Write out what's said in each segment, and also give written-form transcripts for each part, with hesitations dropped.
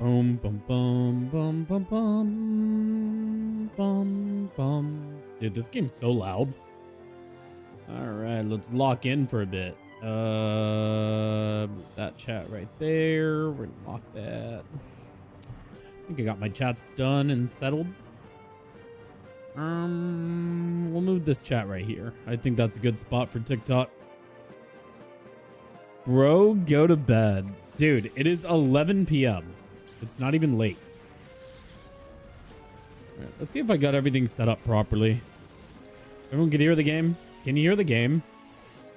Boom, boom, boom, boom, boom, boom, boom, boom. Dude, this game's so loud. All right, let's lock in for a bit. That chat right there. We're gonna lock that. I think I got my chats done and settled. We'll move this chat right here. I think that's a good spot for TikTok. Bro, go to bed. Dude, it is 11 p.m. It's not even late. All right, let's see if I got everything set up properly. Everyone can hear the game? Can you hear the game?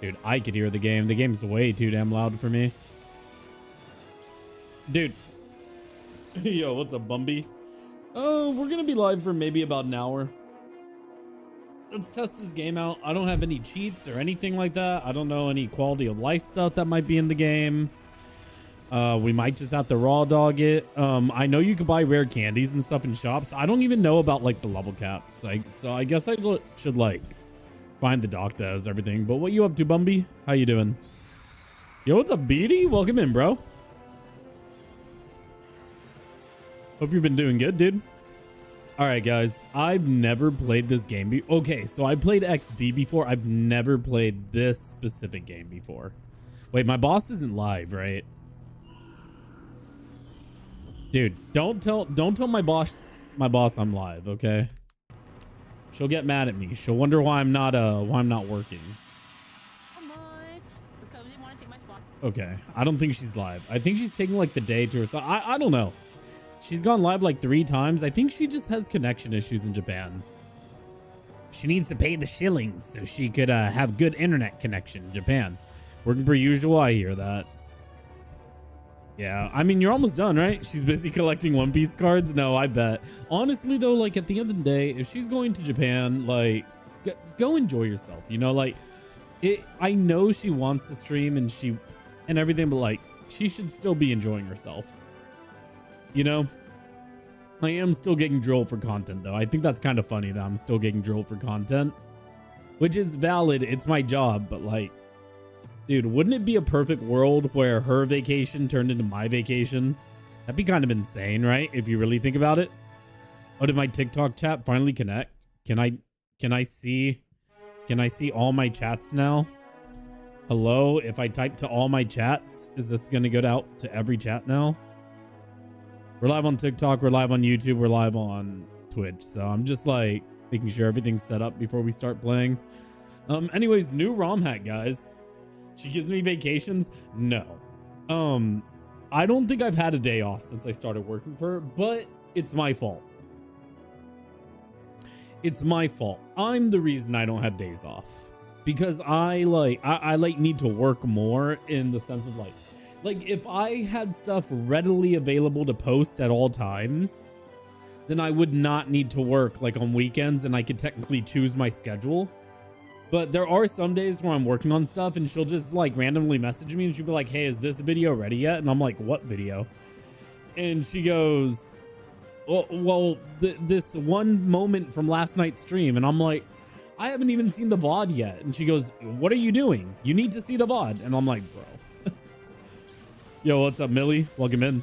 Dude, I could hear the game. The game's way too damn loud for me. Dude. Yo, what's up, Bumby? Oh, we're gonna be live for maybe about an hour. Let's test this game out. I don't have any cheats or anything like that. I don't know any quality of life stuff that might be in the game. We might just have to raw dog it. I know you can buy rare candies and stuff in shops. I don't even know about like the level caps. Like, so I guess I should like find the doc that has everything. But what you up to, Bumby? How you doing? Yo, what's up, Beatty? Welcome in, bro. Hope you've been doing good, dude. All right, guys. I've never played this game. Okay, so I played XD before. I've never played this specific game before. Wait, my boss isn't live, right? Dude, don't tell my boss I'm live, okay? She'll get mad at me. She'll wonder why I'm not working. How much? Because you want to take my spot. Okay, I don't think she's live. I think she's taking like the day to herself. I don't know. She's gone live like 3 times. I think she just has connection issues in Japan. She needs to pay the shillings so she could have good internet connection in Japan. Working per usual, I hear that. Yeah, I mean, you're almost done, right? She's busy collecting One Piece cards. No, I bet. Honestly, though, like at the end of the day, if she's going to Japan, like, go enjoy yourself. You know, like, I know she wants to stream and everything, but like, she should still be enjoying herself. You know, I am still getting drilled for content, though. I think that's kind of funny that I'm still getting drilled for content, which is valid. It's my job, but like, dude, wouldn't it be a perfect world where her vacation turned into my vacation? That'd be kind of insane, right? If you really think about it. Oh, did my TikTok chat finally connect? Can I see all my chats now? Hello? If I type to all my chats, is this going to go out to every chat now? We're live on TikTok. We're live on YouTube. We're live on Twitch. So I'm just like making sure everything's set up before we start playing. Anyways, new ROM hack, guys. She gives me vacations. No. I don't think I've had a day off since I started working for her, but it's my fault. It's my fault. I'm the reason I don't have days off because I need to work more in the sense of like if I had stuff readily available to post at all times, then I would not need to work like on weekends and I could technically choose my schedule. But there are some days where I'm working on stuff and she'll just like randomly message me and she'll be like, hey, is this video ready yet? And I'm like, what video? And she goes, well, this one moment from last night's stream. And I'm like, I haven't even seen the VOD yet. And she goes, what are you doing? You need to see the VOD. And I'm like, bro. Yo, what's up, Millie? Welcome in.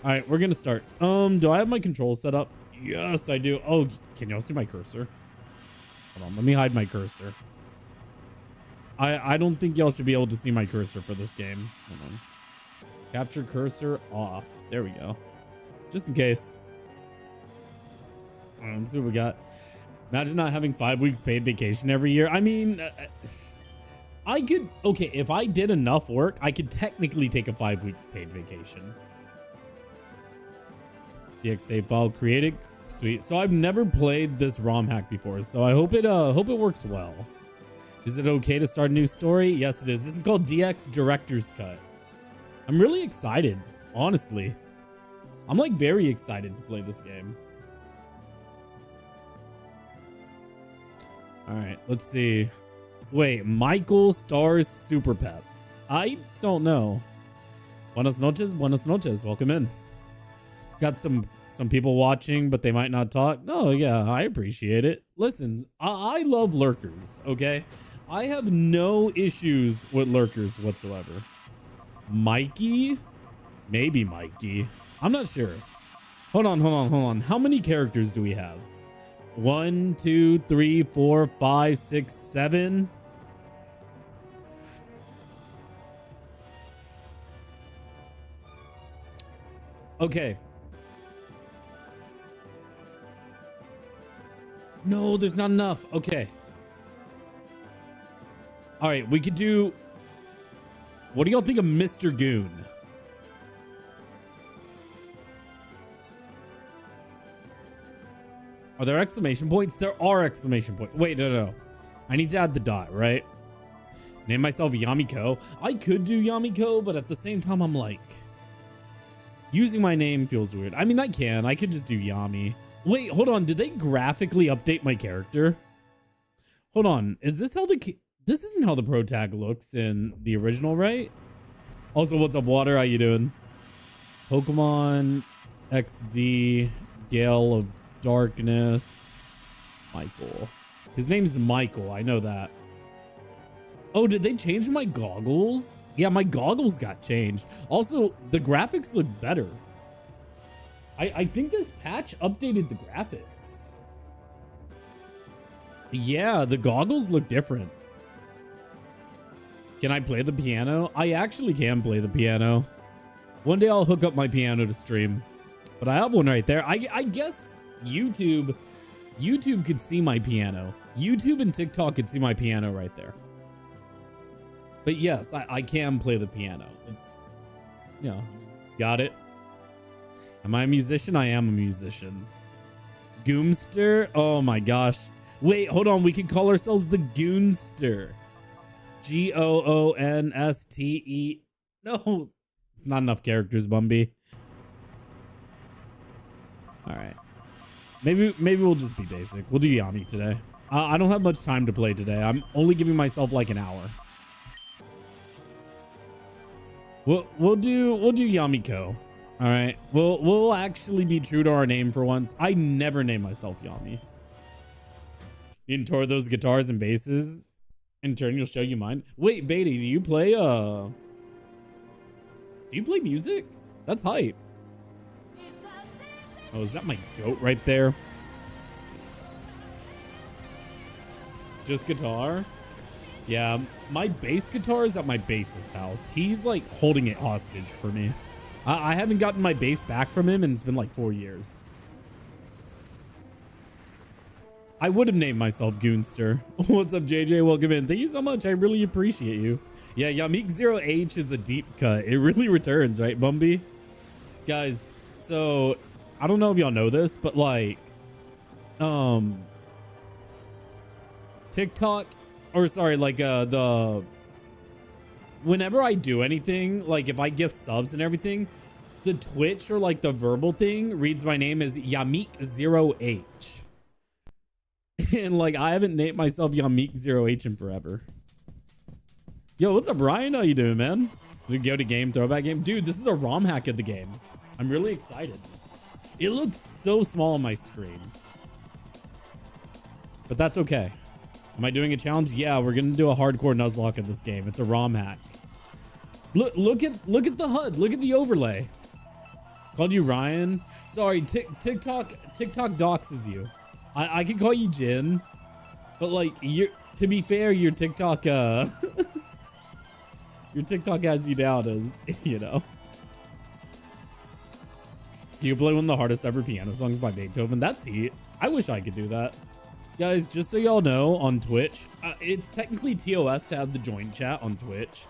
All right, we're gonna start. Do I have my controls set up? Yes, I do. Oh, can y'all see my cursor? Hold on, let me hide my cursor. I don't think y'all should be able to see my cursor for this game. Hold on. Capture cursor off. There we go. Just in case. All right, let's see what we got. Imagine not having 5 weeks paid vacation every year. I mean, I could, okay, if I did enough work, I could technically take a 5 weeks paid vacation. DX save file created. Sweet. So I've never played this ROM hack before, so I hope it works well. Is it okay to start a new story? Yes, it is. This is called DX Director's Cut. I'm really excited, honestly. I'm like very excited to play this game. All right, let's see. Wait, Michael stars Super Pep. I don't know. Buenas noches, buenas noches. Welcome in. Got some people watching, but they might not talk. No, yeah, I appreciate it. Listen, I love lurkers, okay? I have no issues with lurkers whatsoever. Mikey? Maybe Mikey. I'm not sure. Hold on. How many characters do we have? 1, 2, 3, 4, 5, 6, 7. Okay. No, there's not enough. Okay. All right, we could do... What do y'all think of Mr. Goon? Are there exclamation points? There are exclamation points. Wait, no. I need to add the dot, right? Name myself Yamiko. I could do Yamiko, but at the same time, I'm like... Using my name feels weird. I mean, I could just do Yami. Wait, hold on. Did they graphically update my character? Hold on. Is this how this isn't how the pro tag looks in the original, right? Also, what's up, Water? How you doing? Pokemon XD Gale of Darkness. Michael. His name's Michael. I know that. Oh, did they change my goggles? Yeah, my goggles got changed. Also, the graphics look better. I think this patch updated the graphics. Yeah, the goggles look different. Can I play the piano? I actually can play the piano. One day I'll hook up my piano to stream. But I have one right there. I guess YouTube could see my piano. YouTube and TikTok could see my piano right there. But yes, I can play the piano. It's, you know, got it. Am I a musician? I am a musician. Goomster? Oh my gosh. Wait, hold on. We can call ourselves the Goonster. Goonste. No, it's not enough characters, Bumby. All right. Maybe we'll just be basic. We'll do Yami today. I don't have much time to play today. I'm only giving myself like an hour. We'll do Yamiko. All right. We'll actually be true to our name for once. I never name myself Yami. You can tour those guitars and basses. In turn, you'll show you mine. Wait, Beatty, do you play music? That's hype. Oh, is that my goat right there? Just guitar? Yeah, my bass guitar is at my bassist's house. He's like holding it hostage for me. I haven't gotten my bass back from him and it's been like 4 years. I would have named myself Goonster. What's up, JJ? Welcome in. Thank you so much. I really appreciate you. Yeah, Yamik 0H is a deep cut. It really returns, right, Bumby? Guys, so I don't know if y'all know this, but like, TikTok, or sorry, like whenever I do anything, like if I gift subs and everything, the Twitch or like the verbal thing reads my name as Yamik 0H. And like, I haven't named myself Yamik 0H in forever. Yo, what's up, Ryan? How you doing, man? We go to game, throwback game. Dude, this is a ROM hack of the game. I'm really excited. It looks so small on my screen. But that's okay. Am I doing a challenge? Yeah, we're gonna do a hardcore Nuzlocke of this game. It's a ROM hack. Look at the HUD. Look at the overlay. Called you Ryan. Sorry, TikTok doxes you. I can call you Jin, but like, to be fair, your TikTok your TikTok has you down as, you know. You play one of the hardest ever piano songs by Beethoven. That's heat. I wish I could do that. Guys, just so y'all know, on Twitch, it's technically TOS to have the joint chat on Twitch.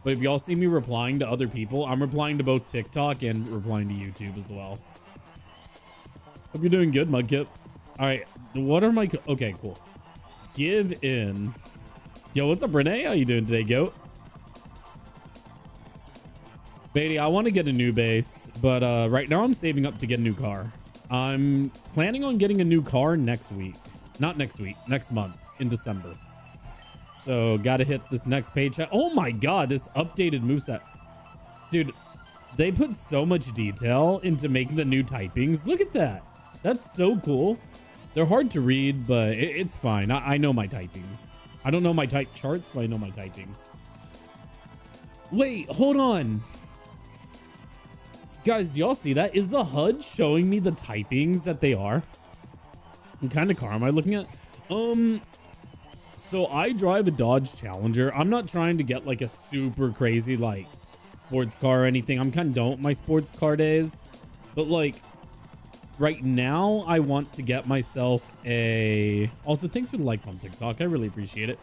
But if y'all see me replying to other people, I'm replying to both TikTok and replying to YouTube as well. Hope you're doing good, Mudkip. All right, what are my... Okay, cool. Give in. Yo, what's up, Renee? How you doing today, goat? Beatty, I want to get a new base, but right now I'm saving up to get a new car. I'm planning on getting a new car next week. Not next week, next month in December. So gotta hit this next paycheck. Oh my God, this updated moveset. Dude, they put so much detail into making the new typings. Look at that. That's so cool. They're hard to read, but it's fine. I know my typings. I don't know my type charts, but I know my typings. Wait, hold on. Guys, do y'all see that? Is the HUD showing me the typings that they are? What kind of car am I looking at? So I drive a Dodge Challenger. I'm not trying to get like a super crazy like sports car or anything. I'm kind of done with my sports car days. But like right now I want to get myself a, also thanks for the likes on TikTok. I really appreciate it.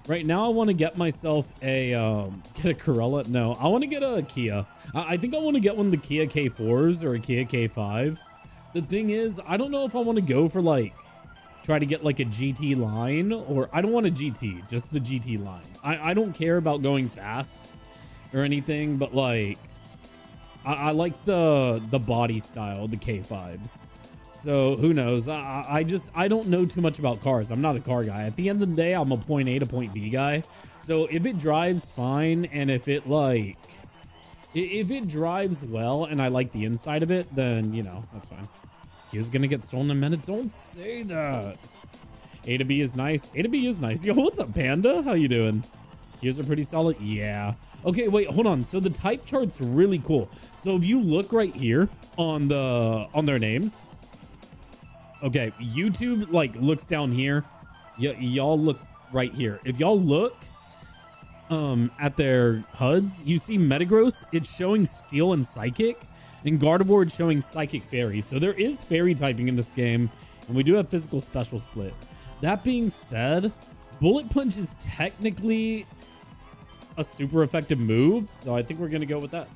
Right now I want to get myself a, get a Corolla. No, I want to get a Kia. I think I want to get one of the Kia K4s or a Kia K5. The thing is, I don't know if I want to go for like, try to get like a GT line, or I don't want a GT, just the GT line. I don't care about going fast or anything, but like, I like the body style, the K5s. So who knows? I don't know too much about cars. I'm not a car guy. At the end of the day, I'm a point A to point B guy. So if it drives fine, and if it like, if it drives well and I like the inside of it, then, you know, that's fine. Kia's gonna get stolen in a minute. Don't say that. A to B is nice. A to B is nice. Yo, what's up, Panda? How you doing? Kias are pretty solid. Yeah. Okay, wait, hold on. So the type chart's really cool. So if you look right here on their names. Okay, YouTube like looks down here. Y'all look right here. If y'all look at their HUDs, you see Metagross, it's showing Steel and Psychic, and Gardevoir is showing Psychic Fairy. So there is Fairy typing in this game, and we do have Physical Special Split. That being said, Bullet Punch is technically a super effective move, so I think we're gonna go with that.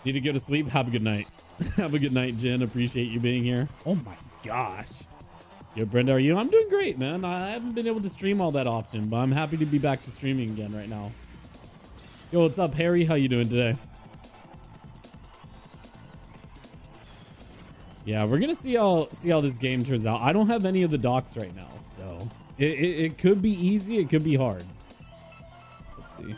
Need to go to sleep. Have a good night. Have a good night, Jen. Appreciate you being here. Oh my gosh. Good friend, are you? I'm doing great, man. I haven't been able to stream all that often, but I'm happy to be back to streaming again right now. Yo, what's up, Harry? How you doing today? Yeah, we're gonna see how this game turns out. I don't have any of the docs right now, so it could be easy, it could be hard. Let's see.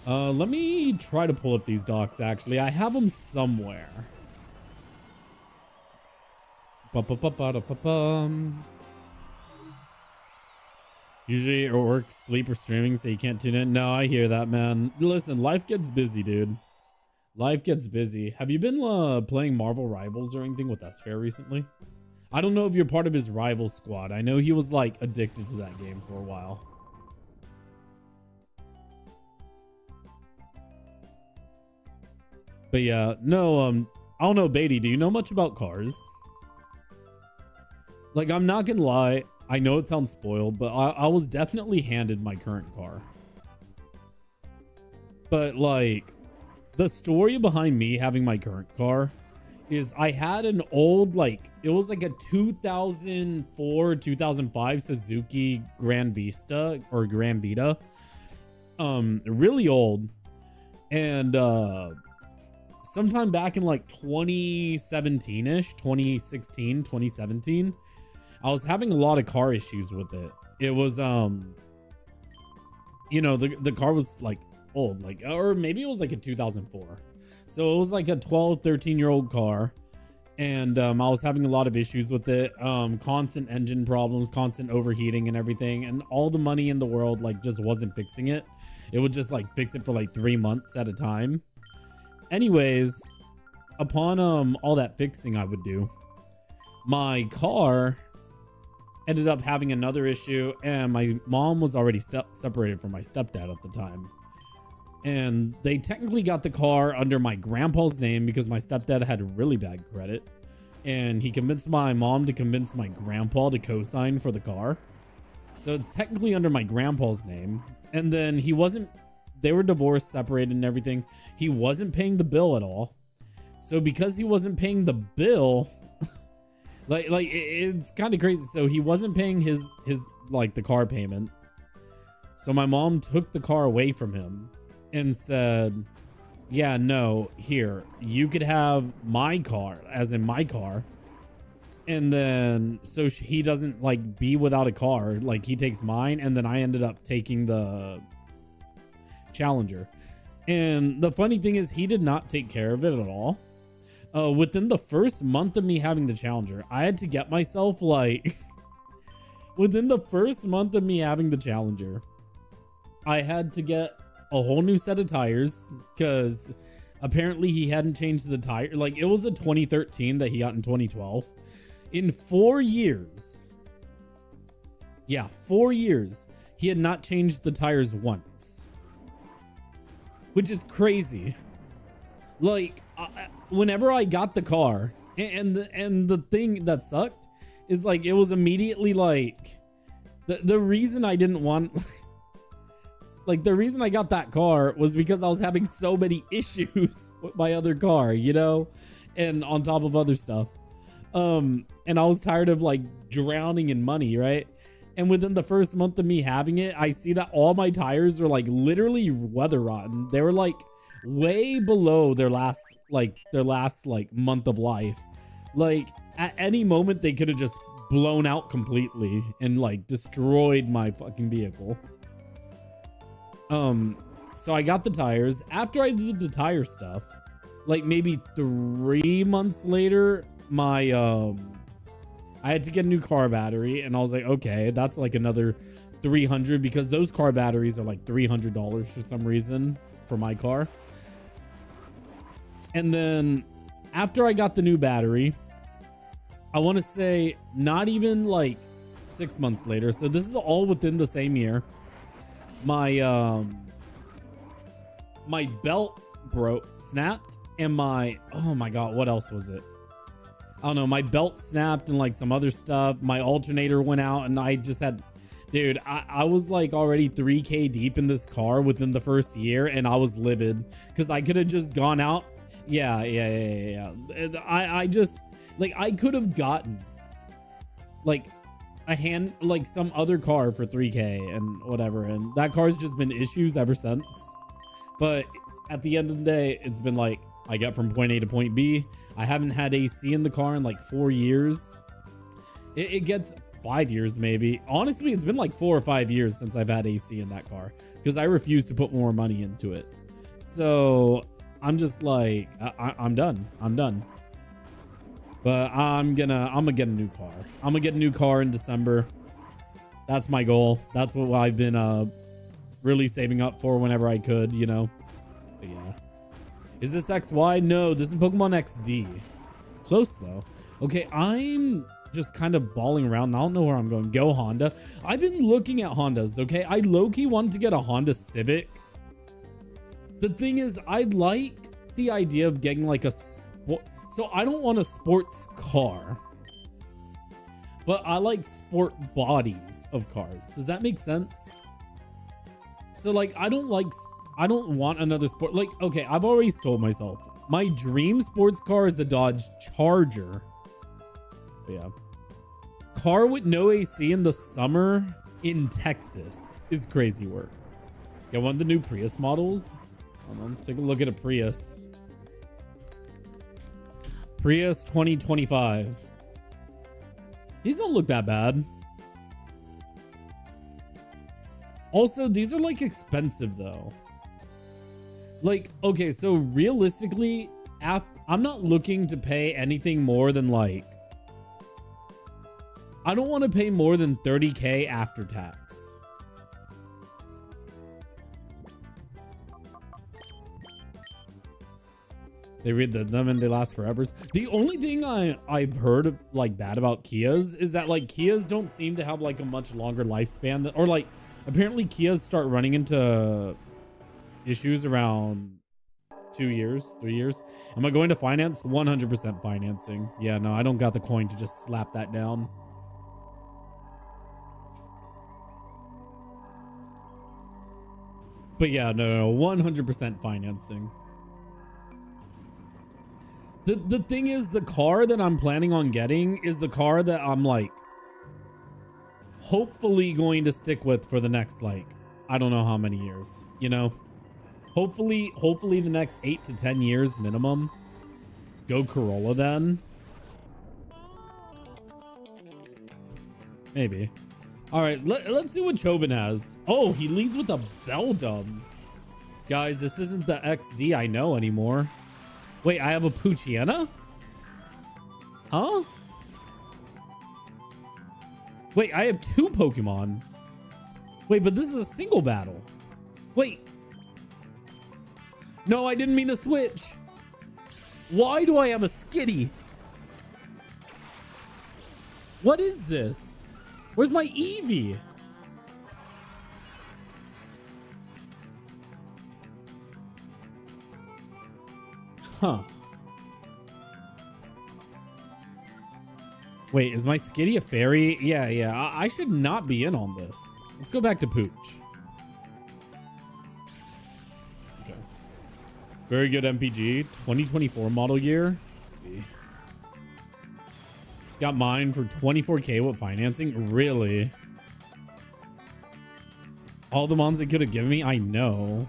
Let me try to pull up these docs. Actually, I have them somewhere. Usually or work, sleep, or streaming, so you can't tune in. No, I hear that, man. Listen, life gets busy, dude. Life gets busy. Have you been playing Marvel Rivals or anything with S-Fair recently? I don't know if you're part of his rival squad. I know he was like addicted to that game for a while. But yeah, no, I don't know, Beatty, do you know much about cars? Like, I'm not gonna lie, I know it sounds spoiled, but I was definitely handed my current car. But like, the story behind me having my current car is I had an old, like, it was like a 2004, 2005 Suzuki Grand Vista or Grand Vita. Really old. And, sometime back in like 2017-ish, 2016, 2017, I was having a lot of car issues with it. It was, you know, the car was like old, like, or maybe it was like a 2004. So it was like a 12, 13-year-old car. And I was having a lot of issues with it. Constant engine problems, constant overheating and everything. And all the money in the world, like, just wasn't fixing it. It would just like fix it for like 3 months at a time. Anyways, upon all that fixing I would do, my car ended up having another issue, and my mom was already separated from my stepdad at the time. And they technically got the car under my grandpa's name because my stepdad had really bad credit. And he convinced my mom to convince my grandpa to co-sign for the car. So it's technically under my grandpa's name. And then he wasn't, they were divorced, separated and everything. He wasn't paying the bill at all. So because he wasn't paying the bill, it's kind of crazy. So he wasn't paying his like the car payment. So my mom took the car away from him and said, yeah, no, here, you could have my car, as in my car. And then, so he doesn't like be without a car. Like, he takes mine, and then I ended up taking the Challenger. And the funny thing is, he did not take care of it at all. Within the first month of me having the Challenger, I had to get myself like, within the first month of me having the Challenger, I had to get a whole new set of tires because Apparently he hadn't changed the tire. Like it was a 2013 that he got in 2012. In 4 years. Yeah, 4 years. He had not changed the tires once. Which is crazy. Like whenever I got the car and the thing that sucked is like, it was immediately like the reason I didn't want like the reason I got that car was because I was having so many issues with my other car, you know, and on top of other stuff. And I was tired of like drowning in money, right? And within the first month of me having it, I see that all my tires were like literally weather rotten. They were like way below their last month of life. Like at any moment they could have just blown out completely and like destroyed my fucking vehicle. So I got the tires. After I did the tire stuff, like maybe 3 months later, my I had to get a new car battery, and I was like, okay, that's like another $300 because those car batteries are like $300 for some reason for my car. And then after I got the new battery, I want to say not even like 6 months later. So this is all within the same year. My my belt snapped, and oh my god, what else was it? I don't know, my belt snapped and like some other stuff. My alternator went out, and I just had, dude, I was like already 3K deep in this car within the first year, and I was livid because I could have just gone out. Yeah. I just like, I could have gotten like some other car for 3K and whatever, and that car's just been issues ever since. But at the end of the day, it's been like, I get from point A to point B. I haven't had AC in the car in like 4 years. It gets 5 years maybe. Honestly, it's been like 4 or 5 years since I've had AC in that car because I refuse to put more money into it. So I'm just like, I'm done. But I'm gonna get a new car. I'm gonna get a new car in December. That's my goal. That's what I've been really saving up for whenever I could, you know. But yeah. Is this XY? No, this is Pokemon XD. Close though. Okay, I'm just kind of balling around. I don't know where I'm going. Go Honda. I've been looking at Hondas, okay? I low-key wanted to get a Honda Civic. The thing is, I'd like the idea of getting like a sport. So I don't want a sports car, but I like sport bodies of cars. Does that make sense? So like, I don't want another sport. Like, okay, I've already told myself my dream sports car is the Dodge Charger. But yeah. Car with no AC in the summer in Texas is crazy work. Get one of the new Prius models. Hold on, take a look at a Prius. Prius 2025. These don't look that bad. Also, these are like expensive though. Like, okay, so realistically, I'm not looking to pay anything more than like, I don't want to pay more than 30K after tax. They read them and they last forever. The only thing I've heard like bad about Kias is that like Kias don't seem to have like a much longer lifespan or like apparently Kias start running into issues around 2 years, 3 years. Am I going to finance? 100% financing. Yeah, no, I don't got the coin to just slap that down. But yeah, no, 100% financing. The thing is, the car that I'm planning on getting is the car that I'm like hopefully going to stick with for the next like, I don't know how many years, you know? Hopefully the next 8 to 10 years minimum. Go Corolla then. Maybe. All right, let's see what Chobin has. Oh, he leads with a Beldum. Guys, this isn't the XD I know anymore. Wait, I have a Poochyena? Huh? Wait, I have 2 Pokemon. Wait, but this is a single battle. Wait. No, I didn't mean to switch. Why do I have a skitty? What is this? Where's my Eevee? Huh. Wait, is my skitty a fairy? Yeah. I should not be in on this. Let's go back to Pooch. Okay. Very good MPG. 2024 model year. Got mine for 24K with financing. Really? All the mons they could have given me? I know.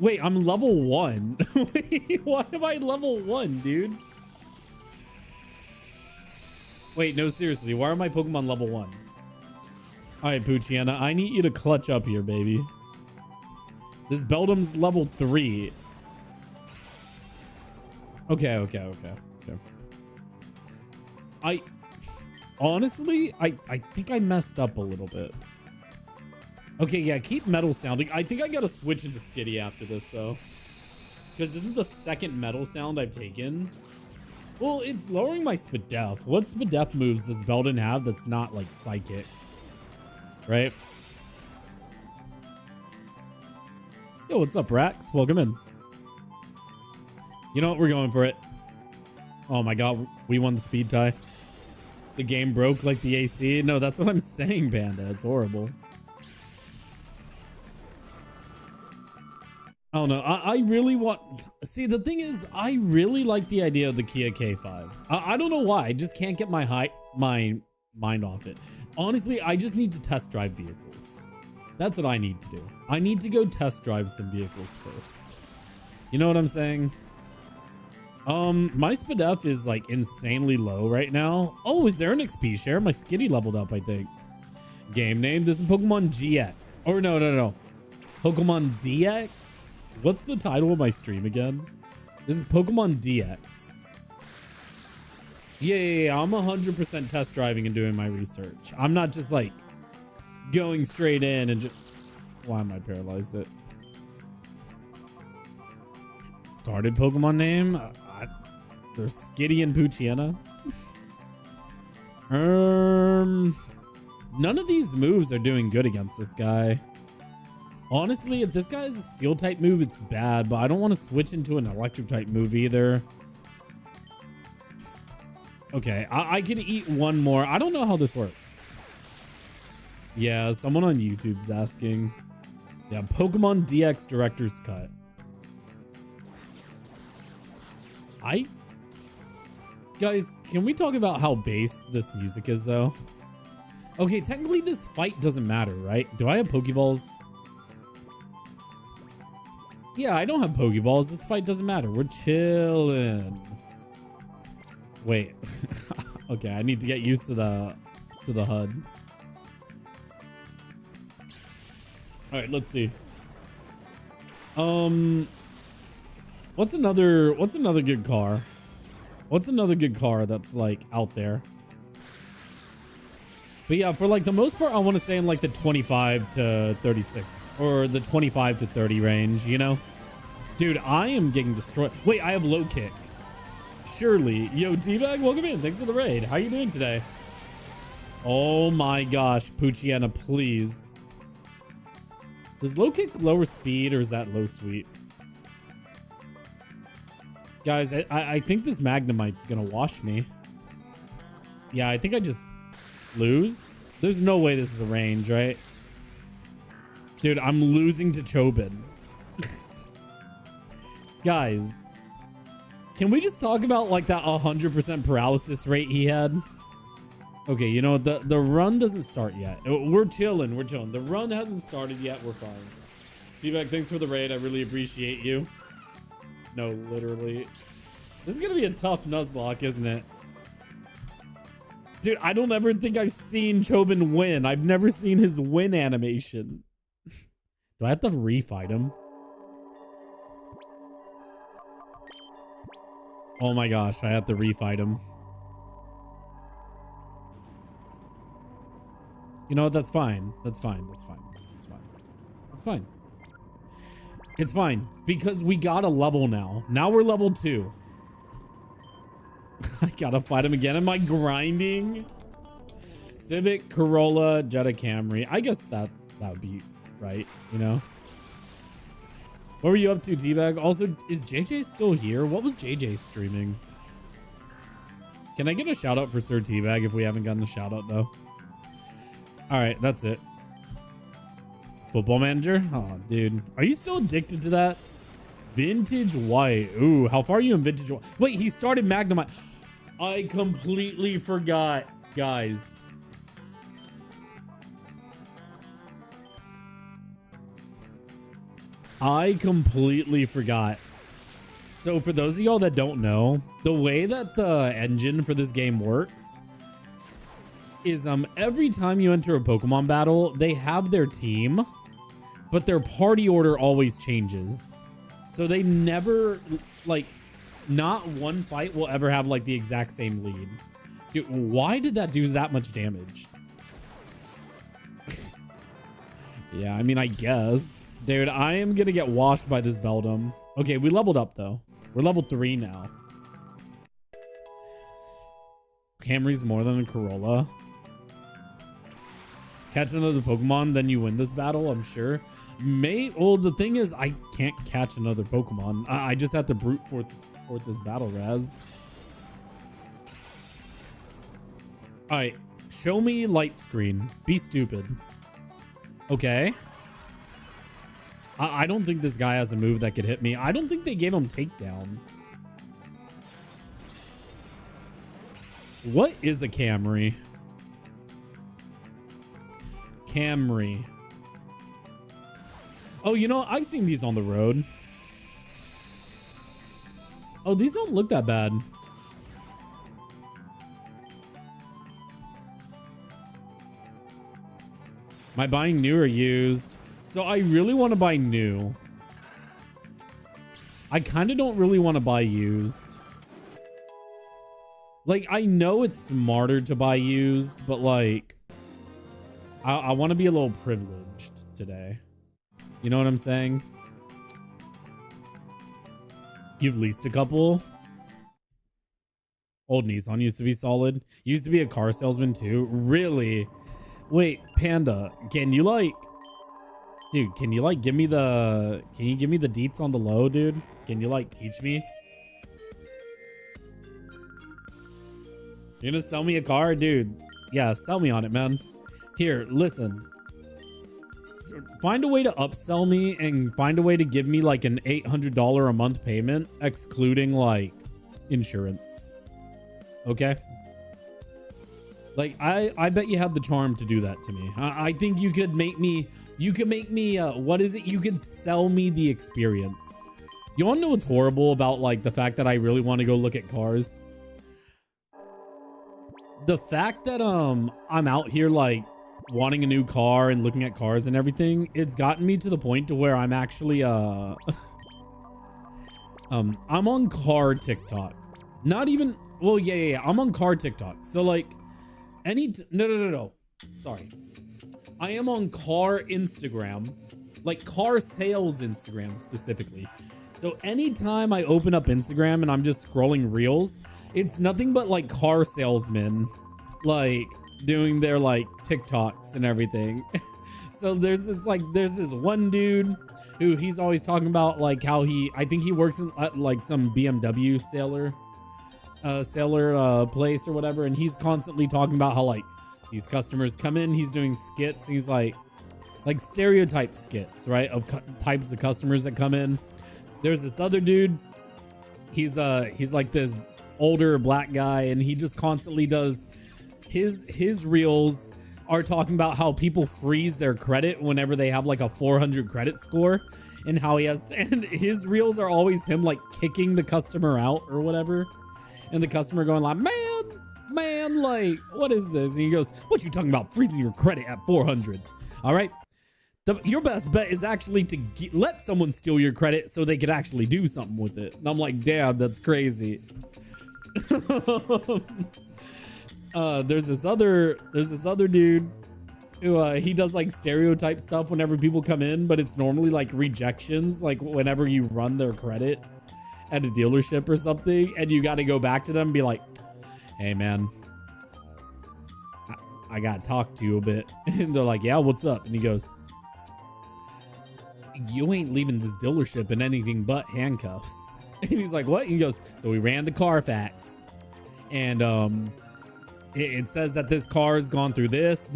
Wait, I'm level 1. Wait, why am I level 1, dude? Wait, no, seriously. Why are my Pokemon level 1? All right, Poochiana, I need you to clutch up here, baby. This Beldum's level 3. Okay. Honestly, I think I messed up a little bit. Okay, yeah, keep metal sounding. I think I gotta switch into Skitty after this, though. Because isn't the second metal sound I've taken? Well, it's lowering my Spadef. What Spadef moves does Beldum have that's not, like, Psychic? Right? Yo, what's up, Rax? Welcome in. You know what? We're going for it. Oh, my God. We won the speed tie. The game broke like the AC. No, that's what I'm saying, Panda. It's horrible. I don't know. I really want... See, the thing is, I really like the idea of the Kia K5. I don't know why. I just can't get my mind off it. Honestly, I just need to test drive vehicles. That's what I need to do. I need to go test drive some vehicles first. You know what I'm saying? My Spadef is like insanely low right now. Oh, is there an XP share? My Skitty leveled up, I think. Game name. This is Pokemon GX. Or no. Pokemon DX? What's the title of my stream again? This is Pokemon DX. Yeah. I'm 100% test driving and doing my research. I'm not just like going straight in and just... Why am I paralyzed it? Started Pokemon name? There's Skitty and Poochiana. None of these moves are doing good against this guy. Honestly, if this guy is a steel type move, it's bad, but I don't want to switch into an electric type move either. Okay, I can eat one more. I don't know how this works. Yeah, someone on YouTube's asking. Yeah, Pokemon DX Director's Cut. Guys, can we talk about how bass this music is, though? Okay, technically this fight doesn't matter, right? Do I have Pokeballs? Yeah, I don't have Pokeballs. This fight doesn't matter. We're chilling. Wait. Okay, I need to get used to the HUD. All right, let's see. What's another good car? What's another good car that's like out there? But yeah, for like the most part, I want to say in like the 25 to 36 or the 25 to 30 range, you know? Dude, I am getting destroyed. Wait, I have low kick. Surely. Yo, D-Bag, welcome in. Thanks for the raid. How you doing today? Oh my gosh, Poochiana, please. Does low kick lower speed or is that low sweep? Guys, I think this Magnemite's gonna wash me. Yeah, I think I just lose. There's no way this is a range, right? Dude, I'm losing to Chobin. Guys, can we just talk about like that 100% paralysis rate he had? Okay, you know, the run doesn't start yet. We're chilling. The run hasn't started yet. We're fine. T-Bag, thanks for the raid. I really appreciate you. No, literally. This is going to be a tough Nuzlocke, isn't it? Dude, I don't ever think I've seen Chobin win. I've never seen his win animation. Do I have to refight him? Oh my gosh, I have to refight him. You know what? That's fine. That's fine. It's fine because we got a level now. Now we're level 2. I gotta fight him again. Am I grinding? Civic, Corolla, Jetta Camry. I guess that would be right, you know? What were you up to, T-Bag? Also, is JJ still here? What was JJ streaming? Can I get a shout out for Sir T-Bag if we haven't gotten a shout out though? All right, that's it. Football Manager? Oh, dude. Are you still addicted to that? Vintage White. Ooh, how far are you in Vintage White? Wait, he started Magnum. I completely forgot, guys. I completely forgot. So for those of y'all that don't know, the way that the engine for this game works is every time you enter a Pokemon battle, they have their team, but their party order always changes. So they never, like, not one fight will ever have like the exact same lead. Dude, why did that do that much damage? Yeah, I mean, I guess. Dude, I am gonna get washed by this Beldum. Okay, we leveled up though. We're level 3 now. Camry's more than a Corolla. Catch another Pokemon, then you win this battle, I'm sure. Well, the thing is, I can't catch another Pokemon. I just have to brute force this battle, Raz. All right, show me light screen. Be stupid. Okay. I don't think this guy has a move that could hit me. I don't think they gave him takedown. What is a Camry? Camry. Oh, you know, I've seen these on the road. Oh, these don't look that bad. Am I buying new or used? So I really want to buy new. I kind of don't really want to buy used. Like, I know it's smarter to buy used, but like, I want to be a little privileged today. You know what I'm saying? You've leased a couple. Old Nissan used to be solid. Used to be a car salesman too. Really? Wait, Panda, can you like, dude, can you like give me the, can you give me the deets on the low, dude? Can you like teach me? You're gonna sell me a car, dude? Yeah, sell me on it, man. Here, listen. Find a way to upsell me and find a way to give me like an $800 a month payment, excluding like insurance. Okay? Like, I bet you have the charm to do that to me. I think you could make me, what is it? You could sell me the experience. You wanna know what's horrible about like the fact that I really want to go look at cars? The fact that I'm out here like wanting a new car and looking at cars and everything, it's gotten me to the point to where I'm actually I'm on car TikTok. Not even, well, yeah, I'm on car TikTok. So like no. Sorry. I am on car Instagram, like car sales Instagram specifically. So anytime I open up Instagram and I'm just scrolling reels, it's nothing but like car salesmen, like doing their like TikToks and everything. So there's this one dude who he's always talking about like how I think he works in like some BMW sailor place or whatever, and he's constantly talking about how like these customers come in, he's doing skits, he's like stereotype skits, right, of types of customers that come in. There's this other dude, he's like this older black guy, and he just constantly does his reels are talking about how people freeze their credit whenever they have like a 400 credit score, and how and his reels are always him like kicking the customer out or whatever, and the customer going like, man, like, what is this? And he goes, what you talking about, freezing your credit at 400? All right, your best bet is actually to let someone steal your credit so they could actually do something with it. And I'm like, damn, that's crazy. There's this other dude he does like stereotype stuff whenever people come in, but it's normally like rejections, like whenever you run their credit at a dealership or something, and you got to go back to them and be like, hey man, I got to talk to you a bit. And they're like, yeah, what's up? And he goes, you ain't leaving this dealership in anything but handcuffs. And he's like, what? And he goes, so we ran the Carfax, and it says that this car has gone through this.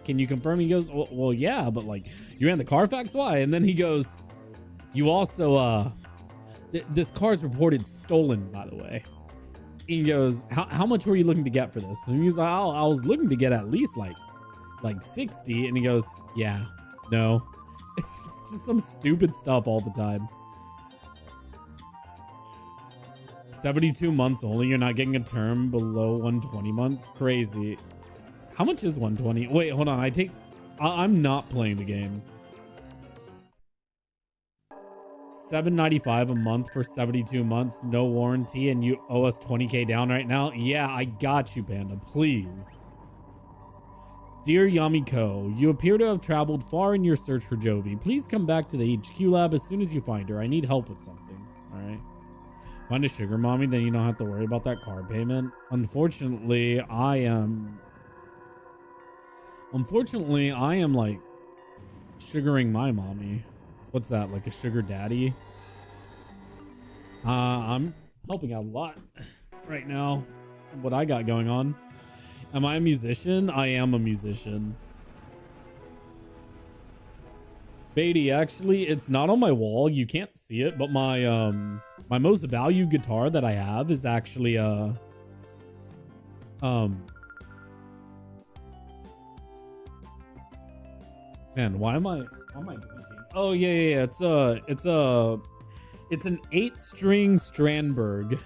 Can you confirm? He goes, well, yeah, but like, you ran the Carfax? Why? And then he goes, you also, this car's reported stolen, by the way. He goes, how much were you looking to get for this? And he's like, I was looking to get at least like 60. And he goes, yeah, no. It's just some stupid stuff all the time. 72 months only. You're not getting a term below 120 months. Crazy. How much is 120? Wait, hold on. I'm not playing the game. $7.95 a month for 72 months, no warranty, and you owe us 20K down right now. Yeah, I got you, Panda. Please. Dear Yamiko, you appear to have traveled far in your search for Jovi. Please come back to the HQ lab as soon as you find her. I need help with something. All right. Find a sugar mommy, then you don't have to worry about that car payment. Unfortunately, I am like sugaring my mommy. What's that, like a sugar daddy? I'm helping out a lot right now. What I got going on. Am I a musician? I am a musician. Beatty, actually, it's not on my wall. You can't see it, but my my most valued guitar that I have is actually man, why am I drinking? Oh yeah. It's an 8-string Strandberg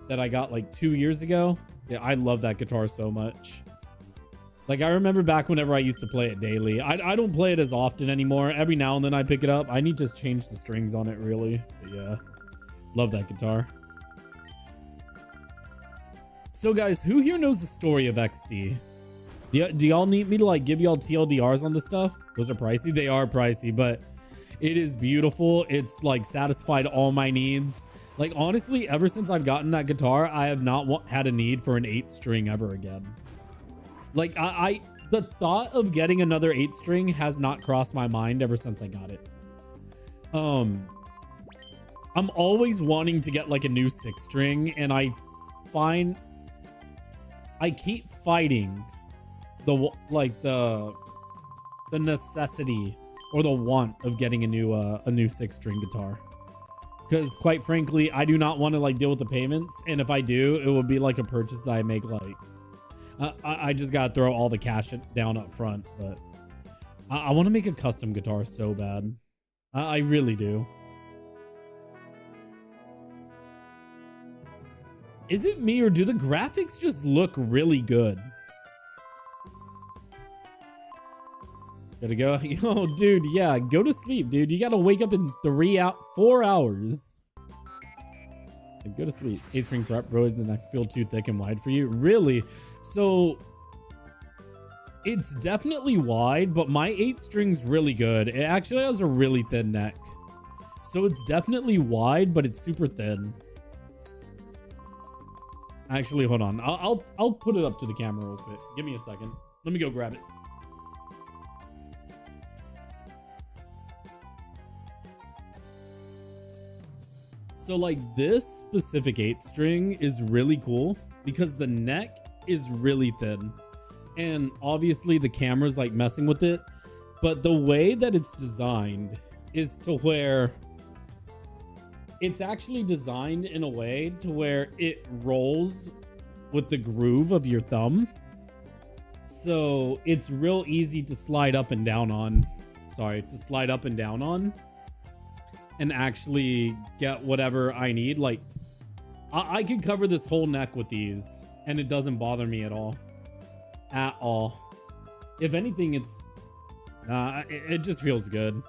that I got like 2 years ago. Yeah, I love that guitar so much. Like, I remember back whenever I used to play it daily. I don't play it as often anymore. Every now and then I pick it up. I need to change the strings on it, really. But yeah, love that guitar. So guys, who here knows the story of XD? Do y'all need me to like give y'all TLDRs on this stuff? Those are pricey. They are pricey, but it is beautiful. It's like satisfied all my needs. Like, honestly, ever since I've gotten that guitar, I have not had a need for an 8-string ever again. Like, the thought of getting another 8-string has not crossed my mind ever since I got it. I'm always wanting to get like a new 6-string, and I keep fighting the necessity or the want of getting a new 6-string guitar. Because quite frankly, I do not want to like deal with the payments. And if I do, it would be like a purchase that I make like, I just got to throw all the cash down up front. But I want to make a custom guitar so bad. I really do. Is it me or do the graphics just look really good? Gotta go. Yo, dude, yeah, go to sleep, dude. You gotta wake up in 4 hours. Go to sleep. 8-string fretboards and that feel too thick and wide for you? Really? So it's definitely wide, but my 8-string's really good. It actually has a really thin neck. So it's definitely wide, but it's super thin. Actually, hold on. I'll put it up to the camera real quick. Give me a second. Let me go grab it. So like this specific 8-string is really cool because the neck is really thin, and obviously the camera's like messing with it, but the way that it's designed is to where it's actually designed in a way to where it rolls with the groove of your thumb. So it's real easy to slide up and down on, and actually get whatever I need. Like I could cover this whole neck with these and it doesn't bother me at all. If anything, it just feels good.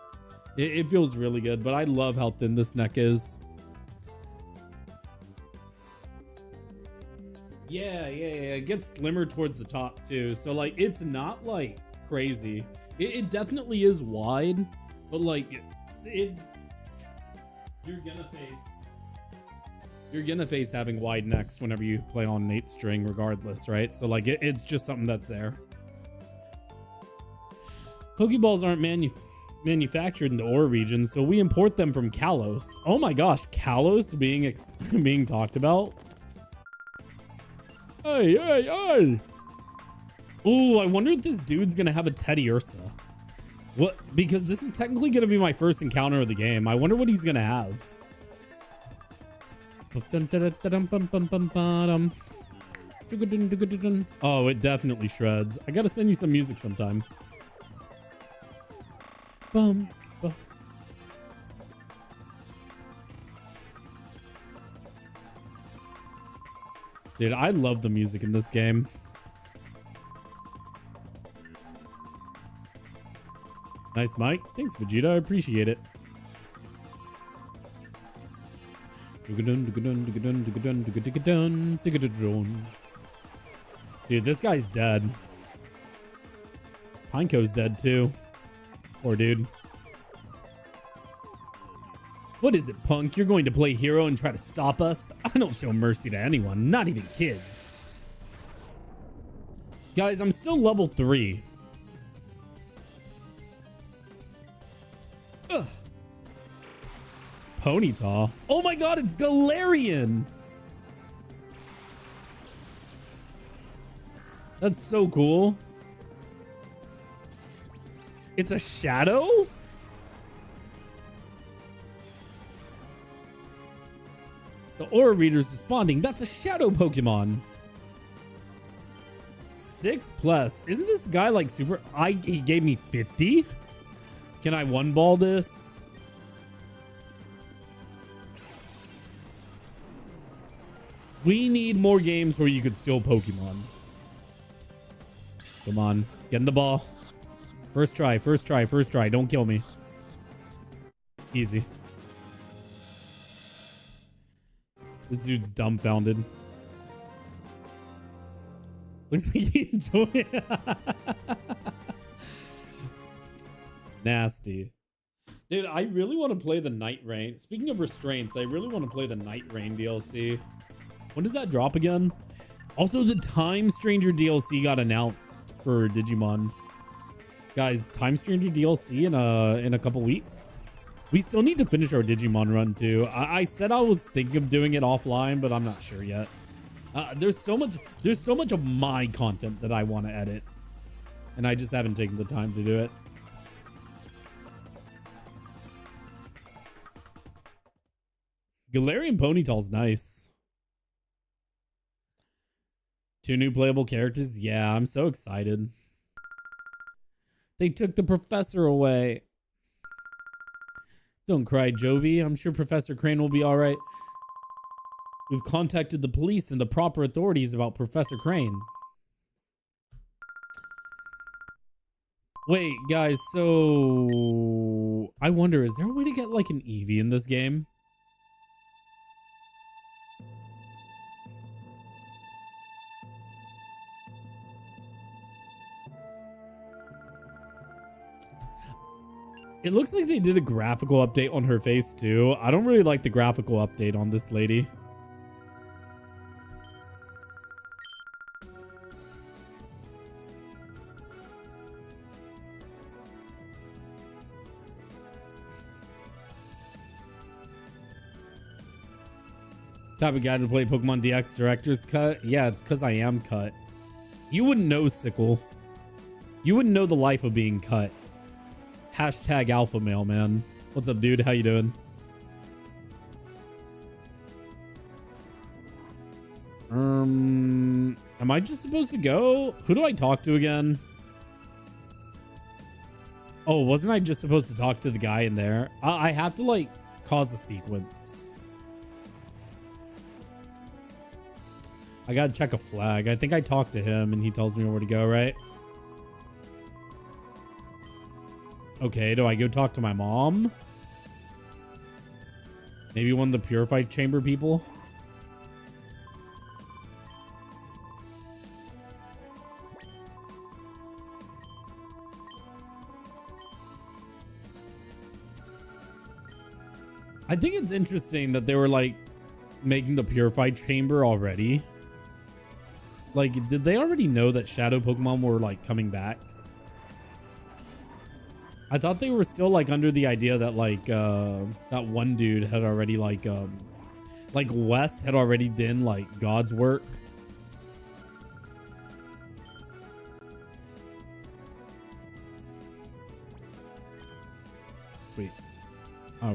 It feels really good, but I love how thin this neck is. Yeah. It gets slimmer towards the top too. So like, it's not like crazy. It definitely is wide, but like, you're gonna face having wide necks whenever you play on an 8 string, regardless, right? So like, it's just something that's there. Pokeballs aren't manufactured in the Ore region, so we import them from Kalos. Oh my gosh, Kalos being talked about. Hey. Oh, I wonder if this dude's gonna have a Teddy Ursa. What? Because this is technically gonna be my first encounter of the game. I wonder what he's gonna have. Oh, it definitely shreds. I gotta send you some music sometime. Bum. Dude, I love the music in this game. Nice mic. Thanks, Vegeta. I appreciate it. Dude, this guy's dead. This Pineco's dead too. Poor dude. What is it, punk? You're going to play hero and try to stop us? I don't show mercy to anyone, not even kids. Guys, I'm still level 3. Ugh. Ponyta. Oh my god, it's Galarian. That's so cool. It's a shadow? The aura reader's responding. That's a shadow Pokemon. 6+. Isn't this guy like super? He gave me 50? Can I one ball this? We need more games where you could steal Pokemon. Come on. Get in the ball. First try. Don't kill me. Easy. This dude's dumbfounded. Looks like he enjoyed it. Nasty. Dude, I really want to play the Night Rain. Speaking of restraints, I really want to play the Night Rain DLC. When does that drop again? Also, the Time Stranger DLC got announced for Digimon. Guys, Time Stranger DLC in a couple weeks. We still need to finish our Digimon run too. I said I was thinking of doing it offline, but I'm not sure yet. There's so much of my content that I want to edit, and I just haven't taken the time to do it. Galarian Ponytail's nice. 2 new playable characters. Yeah, I'm so excited. They took the professor away. Don't cry, Jovi. I'm sure Professor Crane will be all right. We've contacted the police and the proper authorities about Professor Crane. Wait, guys, so I wonder, is there a way to get like an Eevee in this game? It looks like they did a graphical update on her face too. I don't really like the graphical update on this lady. Type of guy to play Pokemon DX Director's Cut? Yeah, it's because I am cut. You wouldn't know, Sickle. You wouldn't know the life of being cut. Hashtag alpha male, man. What's up, dude? How you doing? Am I just supposed to go? Who do I talk to again? Oh, wasn't I just supposed to talk to the guy in there? I have to like cause a sequence. I gotta check a flag. I think I talked to him and he tells me where to go, right? Okay, do I go talk to my mom? Maybe one of the Purified Chamber people? I think it's interesting that they were like making the purified chamber already. Like, did they already know that shadow Pokemon were like coming back? I thought they were still like under the idea that like that one dude had already like Wes had already done like God's work. Sweet.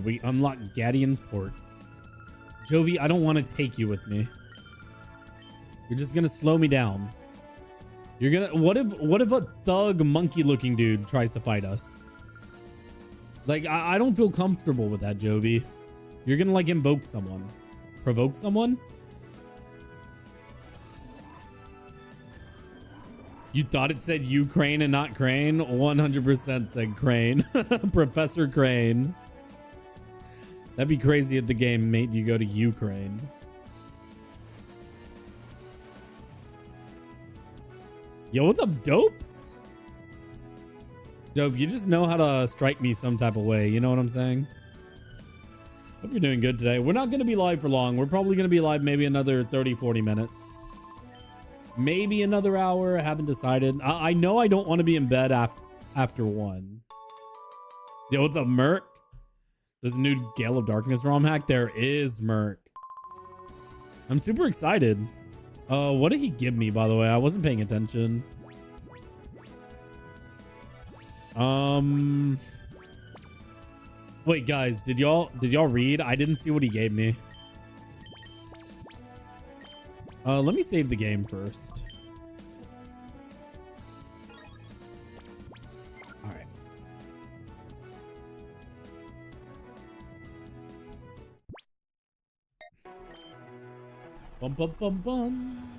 We unlock Gadian's port. Jovi, I don't want to take you with me. You're just gonna slow me down. You're gonna what if a thug monkey looking dude tries to fight us? Like I don't feel comfortable with that, Jovi. You're gonna like invoke someone. Provoke someone? You thought it said Ukraine and not Crane? 100% said Crane. Professor Crane. That'd be crazy if the game made you go to Ukraine. Yo, what's up, Dope? Dope, you just know how to strike me some type of way. You know what I'm saying? Hope you're doing good today. We're not going to be live for long. We're probably going to be live maybe another 30, 40 minutes. Maybe another hour. I haven't decided. I know I don't want to be in bed after 1. Yo, what's up, Merc? There's a new Gale of Darkness ROM hack. There is, Merc. I'm super excited. What did he give me, by the way? I wasn't paying attention. Wait, guys, did y'all read? I didn't see what he gave me. Let me save the game first. All right. Bum bum bum bum.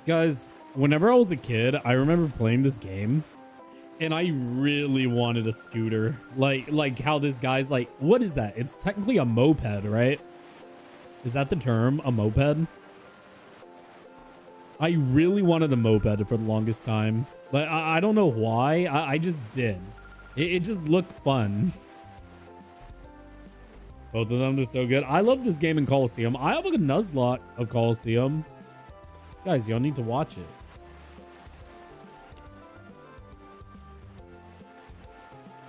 Guys, whenever I was a kid, I remember playing this game and I really wanted a scooter. Like how this guy's like, what is that? It's technically a moped, right? Is that the term? A moped? I really wanted a moped for the longest time. Like, I don't know why. I just did. It just looked fun. Both of them are so good. I love this game in Coliseum. I have a Nuzlocke of Coliseum. Guys, y'all need to watch it.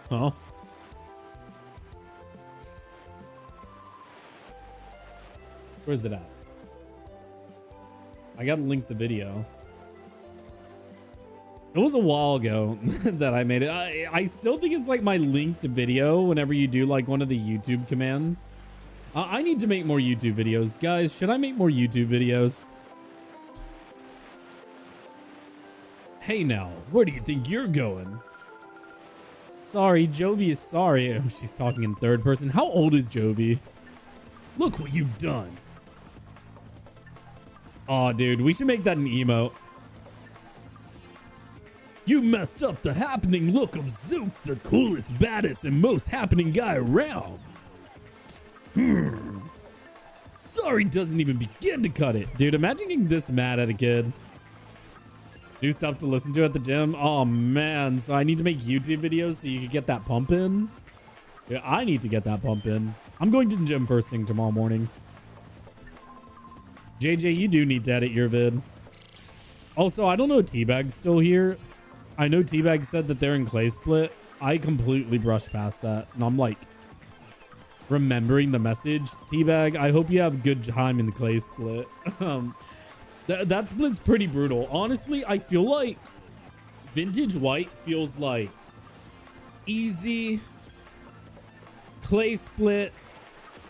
Huh? Where's it at? I gotta link the video. It was a while ago that I made it. I still think it's like my linked video whenever you do like one of the YouTube commands. I need to make more YouTube videos. Guys, should I make more YouTube videos? Hey now, where do you think you're going? Sorry, Jovi is sorry. Oh, she's talking in third person. How old is Jovi? Look what you've done. Aw, dude, we should make that an emote. You messed up the happening look of Zook, the coolest, baddest, and most happening guy around. Sorry doesn't even begin to cut it. Dude, imagine getting this mad at a kid. New stuff to listen to at the gym. Oh, man. So I need to make YouTube videos so you can get that pump in? Yeah, I need to get that pump in. I'm going to the gym first thing tomorrow morning. JJ, you do need to edit your vid. Also, I don't know if Teabag's still here. I know Teabag said that they're in Clay Split. I completely brushed past that. And I'm like remembering the message. Teabag, I hope you have a good time in the Clay Split. That split's pretty brutal. Honestly, I feel like Vintage White feels like easy, Clay Split,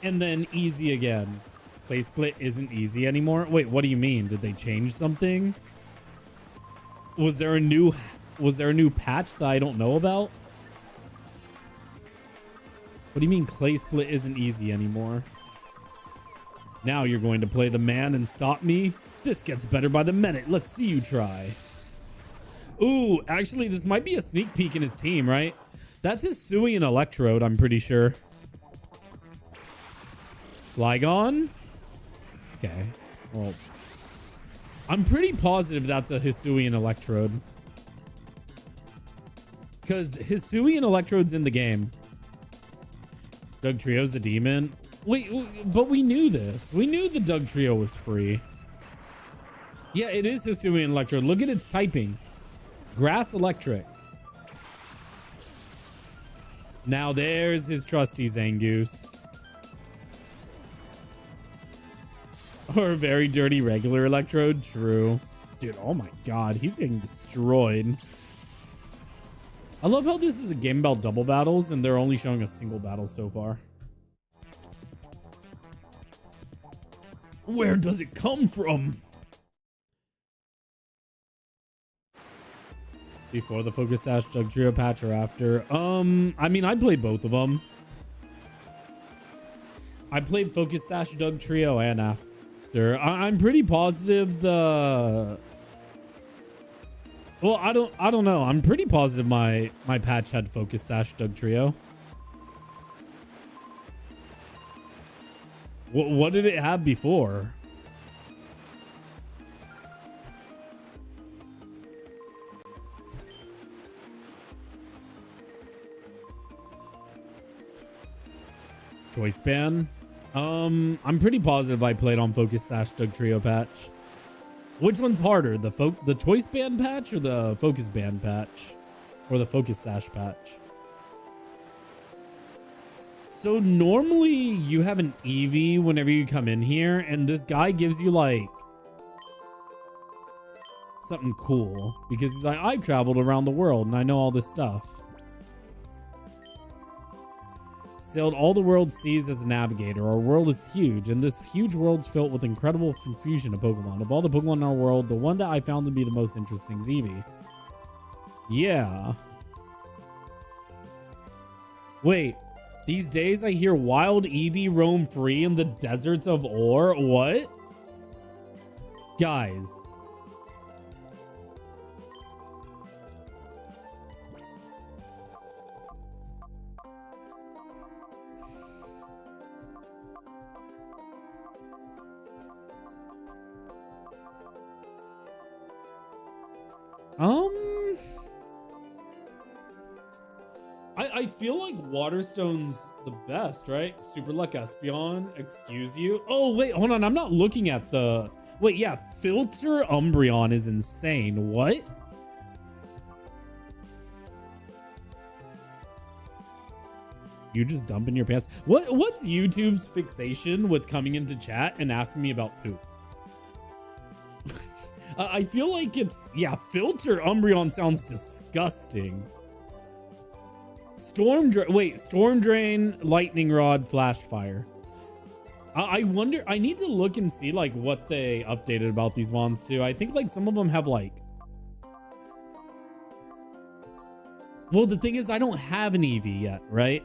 and then easy again. Clay Split isn't easy anymore. Wait, what do you mean? Did they change something? Was there a new patch that I don't know about? What do you mean Clay Split isn't easy anymore? Now you're going to play the man and stop me? This gets better by the minute. Let's see you try. Ooh, actually, this might be a sneak peek in his team, right? That's his Sui and Electrode, I'm pretty sure. Flygon? Okay. Well, I'm pretty positive that's a Hisui and Electrode. Because Hisuian Electrode's in the game. Doug Trio's a demon. Wait, but we knew this. We knew the Doug Trio was free. Yeah, it is Hisuian Electrode. Look at its typing. Grass Electric. Now there's his trusty Zangoose. Or a very dirty regular Electrode. True. Dude, oh my god. He's getting destroyed. I love how this is a game about double battles and they're only showing a single battle so far. Where does it come from? Before the Focus Sash Doug Trio patch or after? I mean, I played both of them. I played Focus Sash Doug Trio and after. I'm pretty positive the... Well, I don't know. I'm pretty positive my patch had Focus Sash Doug Trio. What did it have before? Choice ban? I'm pretty positive I played on Focus Sash Doug Trio patch. Which one's harder, the Choice Band patch or the Focus Band patch? Or the Focus Sash patch? So normally you have an Eevee whenever you come in here, and this guy gives you like something cool because he's like, I've traveled around the world and I know all this stuff. Sailed all the world seas as a navigator. Our world is huge, and this huge world's filled with incredible confusion of Pokemon. Of all the Pokemon in our world, the one that I found to be the most interesting is Eevee. Yeah. Wait, these days I hear wild Eevee roam free in the deserts of Ore. What? Guys. I feel like Waterstone's the best, right? Super Luck Espeon, excuse you. Oh, wait, hold on. I'm not looking at the... Wait, yeah, Filter Umbreon is insane. What? You just dumping your pants? What's YouTube's fixation with coming into chat and asking me about poop? I feel like it's... Yeah, Filter Umbreon sounds disgusting. Storm Drain, Lightning Rod, Flash Fire. I wonder, I need to look and see like what they updated about these wands too. I think like some of them have like... Well, the thing is I don't have an Eevee yet, right?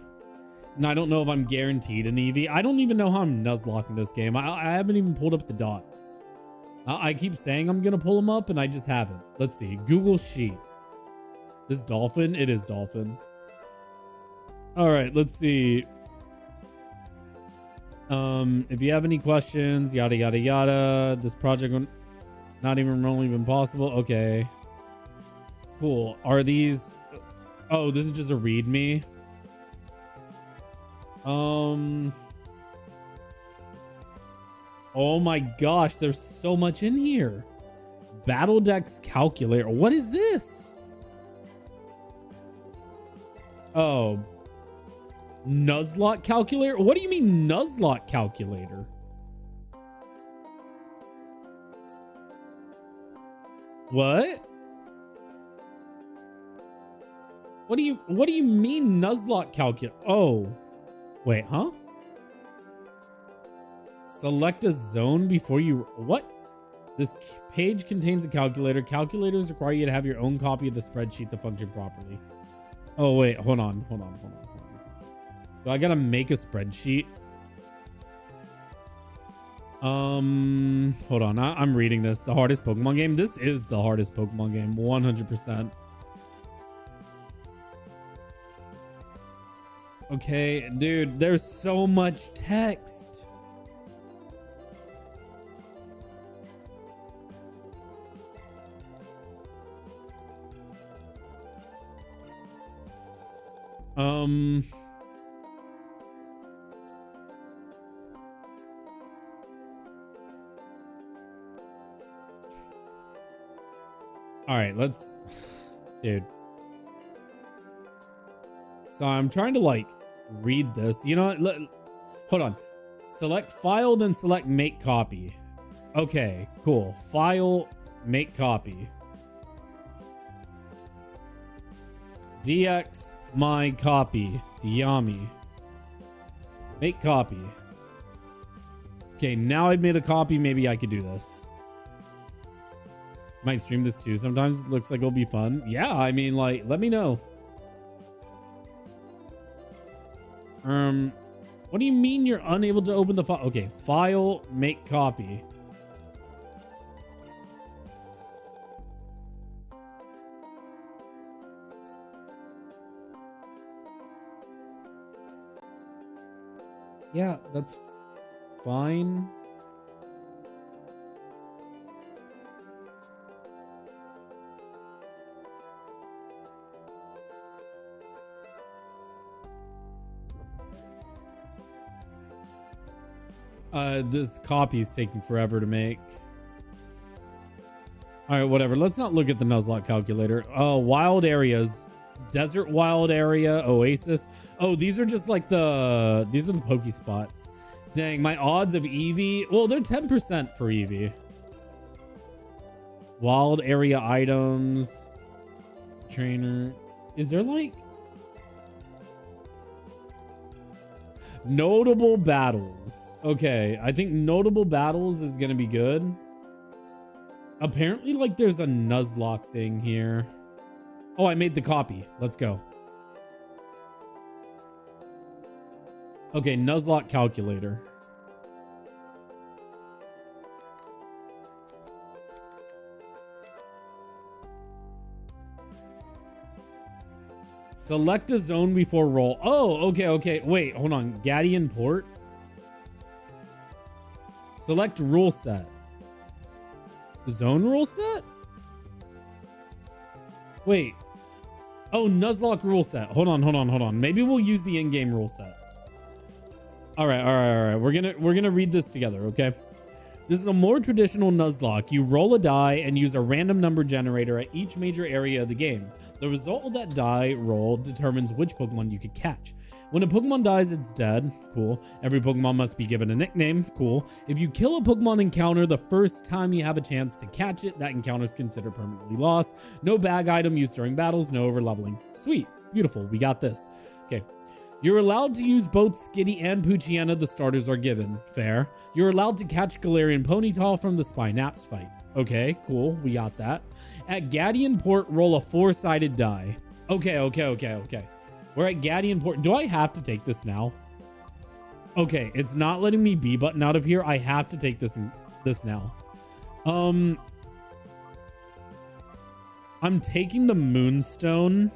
And I don't know if I'm guaranteed an Eevee. I don't even know how I'm Nuzlocking this game. I haven't even pulled up the docs. I keep saying I'm gonna pull them up and I just haven't. Let's see, Google Sheet. This Dolphin? It is Dolphin. All right, let's see. If you have any questions, yada, yada, yada. This project would not even remotely been possible. Okay. Cool. Are these... Oh, this is just a readme. Oh my gosh, there's so much in here. Battle Dex Calculator. What is this? Oh. Nuzlocke Calculator? What do you mean Nuzlocke Calculator? What? What do you mean Nuzlocke Calculator? Oh. Wait, huh? Select a zone before you... What? This page contains a calculator. Calculators require you to have your own copy of the spreadsheet to function properly. Oh, wait. Hold on. Do I gotta make a spreadsheet? Hold on. I'm reading this. The hardest Pokemon game. This is the hardest Pokemon game. 100%. Okay, dude. There's so much text. Um. All right, let's, dude. So I'm trying to like read this. You know what? Hold on. Select file, then select make copy. Okay, cool. File, make copy. DX, my copy. Yummy. Make copy. Okay, now I've made a copy. Maybe I could do this. Might stream this too. Sometimes it looks like it'll be fun. Yeah, I mean, like, let me know. What do you mean you're unable to open the file? Okay, file, make copy. Yeah, that's fine. This copy is taking forever to make. All right, whatever. Let's not look at the Nuzlocke calculator. Oh, wild areas. Desert wild area, oasis. Oh, these are just like these are the Poke spots. Dang, my odds of Eevee. Well, they're 10% for Eevee. Wild area items. Trainer. Is there like notable battles? Okay, I think notable battles is gonna be good. Apparently, like, there's a Nuzlocke thing here. Oh, I made the copy. Let's go. Okay, Nuzlocke calculator. Select a zone before roll. Oh, okay, okay. Wait, hold on. Guardian Port. Select rule set. Zone rule set? Wait. Oh, Nuzlocke rule set. Hold on. Maybe we'll use the in-game rule set. All right. We're gonna read this together, okay? This is a more traditional Nuzlocke. You roll a die and use a random number generator at each major area of the game. The result of that die roll determines which Pokemon you could catch. When a Pokemon dies, it's dead. Cool. Every Pokemon must be given a nickname. Cool. If you kill a Pokemon encounter the first time you have a chance to catch it, that encounter is considered permanently lost. No bag item used during battles. No overleveling. Sweet. Beautiful. We got this. Okay. You're allowed to use both Skitty and Poochyena. The starters are given. Fair. You're allowed to catch Galarian Ponyta from the Spinaps fight. Okay, cool. We got that. At Guardian Port, roll a 4-sided die. Okay. We're at Guardian Port. Do I have to take this now? Okay, it's not letting me B button out of here. I have to take this now. I'm taking the Moonstone.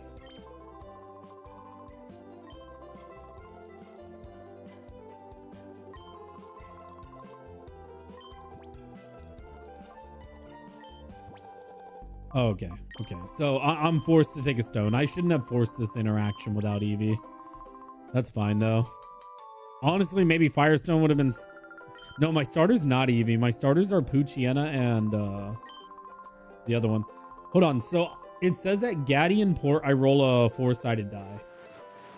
Okay. So I'm forced to take a stone. I shouldn't have forced this interaction without Eevee. That's fine though. Honestly, maybe Firestone would have been. No, my starter's not Eevee. My starters are Poochyena and the other one. Hold on. So it says at Guardian Port, I roll a 4-sided die.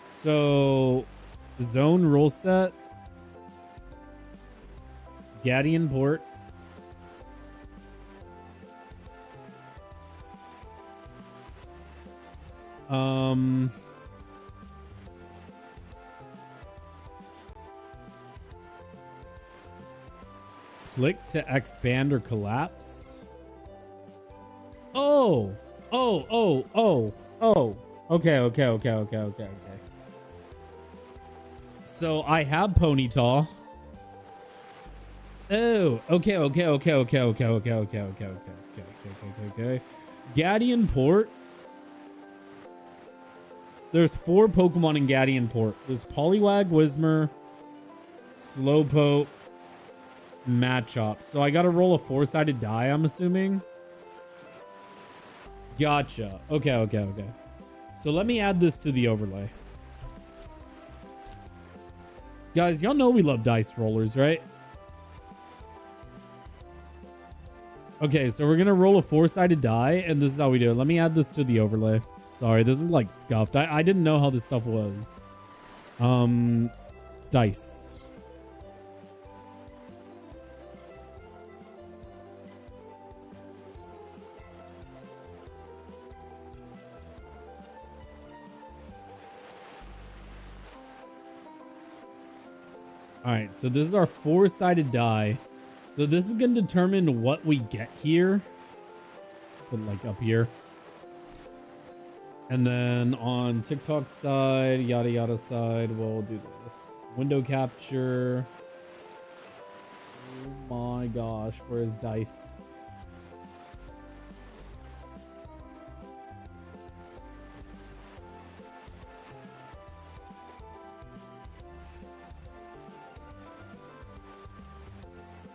So zone rule set. Guardian Port. Click to expand or collapse. Oh. Okay. So I have Ponyta. Oh, okay. Guardian Port. There's 4 Pokemon in Guardian Port. There's Poliwag, Whismur, Slowpoke, Machop. So I got to roll a 4-sided die, I'm assuming. Gotcha. Okay. So let me add this to the overlay. Guys, y'all know we love dice rollers, right? Okay, so we're gonna roll a 4-sided die, and this is how we do it. Let me add this to the overlay. Sorry, this is like scuffed. I didn't know how this stuff was. Dice. All right, so this is our 4-sided die. So this is going to determine what we get here. Put it like up here. And then on TikTok side, yada yada side, we'll do this. Window capture. Oh my gosh, where's dice?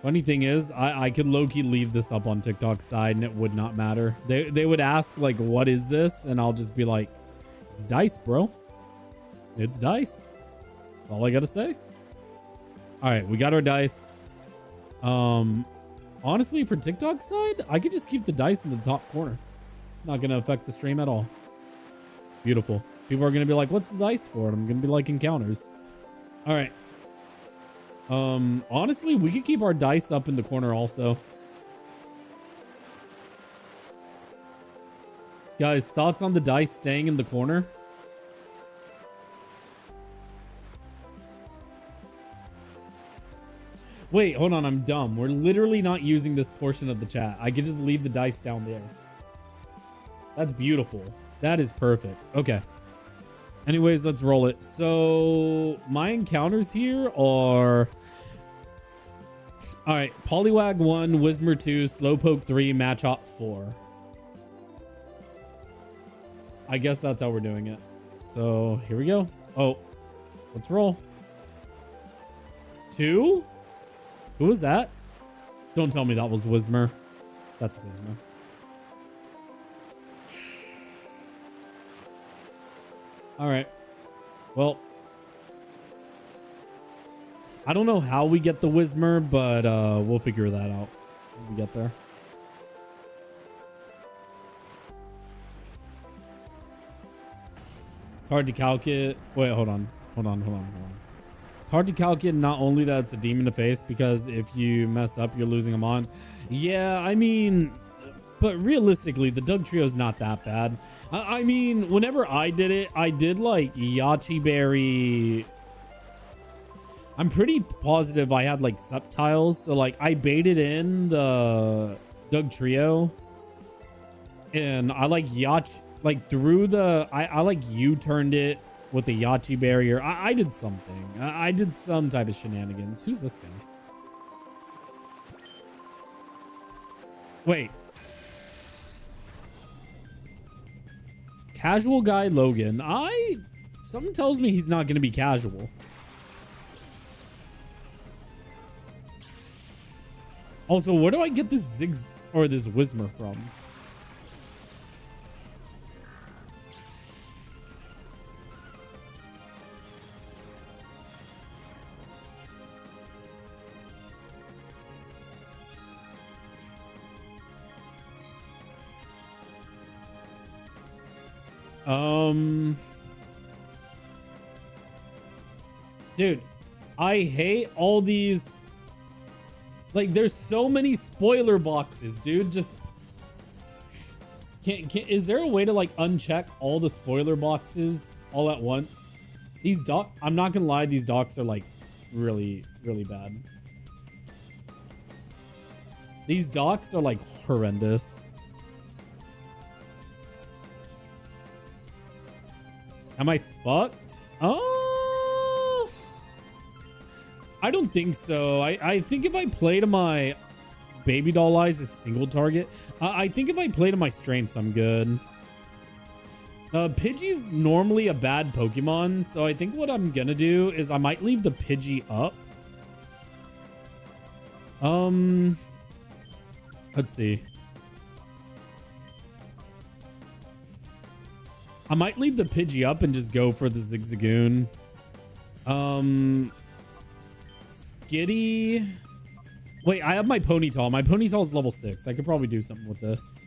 Funny thing is, I could low-key leave this up on TikTok's side and it would not matter. They would ask like, what is this? And I'll just be like, it's dice, bro. It's dice. That's all I gotta say. All right, we got our dice. Honestly, for TikTok's side, I could just keep the dice in the top corner. It's not gonna affect the stream at all. Beautiful. People are gonna be like, what's the dice for? And I'm gonna be like, encounters. All right. Honestly, we could keep our dice up in the corner also. Guys, thoughts on the dice staying in the corner? Wait, hold on. I'm dumb. We're literally not using this portion of the chat. I could just leave the dice down there. That's beautiful. That is perfect. Okay. Anyways, let's roll it. So my encounters here are, all right, Poliwag 1, Whismer 2, Slowpoke 3, Machop 4. I guess that's how we're doing it. So here we go. Oh, let's roll. 2? Who was that? Don't tell me that was Whismer. That's Whismer. All right. Well, I don't know how we get the Whismer, but we'll figure that out when we get there. It's hard to calculate. Wait, hold on. It's hard to calculate not only that it's a demon to face, because if you mess up, you're losing them on. Yeah, I mean, but realistically, the Doug Trio is not that bad. I mean, whenever I did it, I did like Yachi Berry. I'm pretty positive I had like Subtiles. So like I baited in the Doug Trio and I like Yachi, like through the, I like U-turned it with the Yachi barrier. I did something. I did some type of shenanigans. Who's this guy? Wait. Casual guy Logan. Something tells me he's not going to be casual. Also, where do I get this Ziggs or this Whismer from? Dude, I hate all these. Like, there's so many spoiler boxes, dude. Just is there a way to like uncheck all the spoiler boxes all at once? These I'm not gonna lie, these docs are like really, really bad. These docs are like horrendous. Am I fucked? Oh, I don't think so. I think if I play to my baby doll eyes as single target, I think if I play to my strengths, I'm good. Pidgey's normally a bad Pokemon, so I think what I'm gonna do is I might leave the Pidgey up. Let's see. I might leave the Pidgey up and just go for the Zigzagoon. Skitty. Wait, I have my Ponytail. My Ponytail is level 6. I could probably do something with this.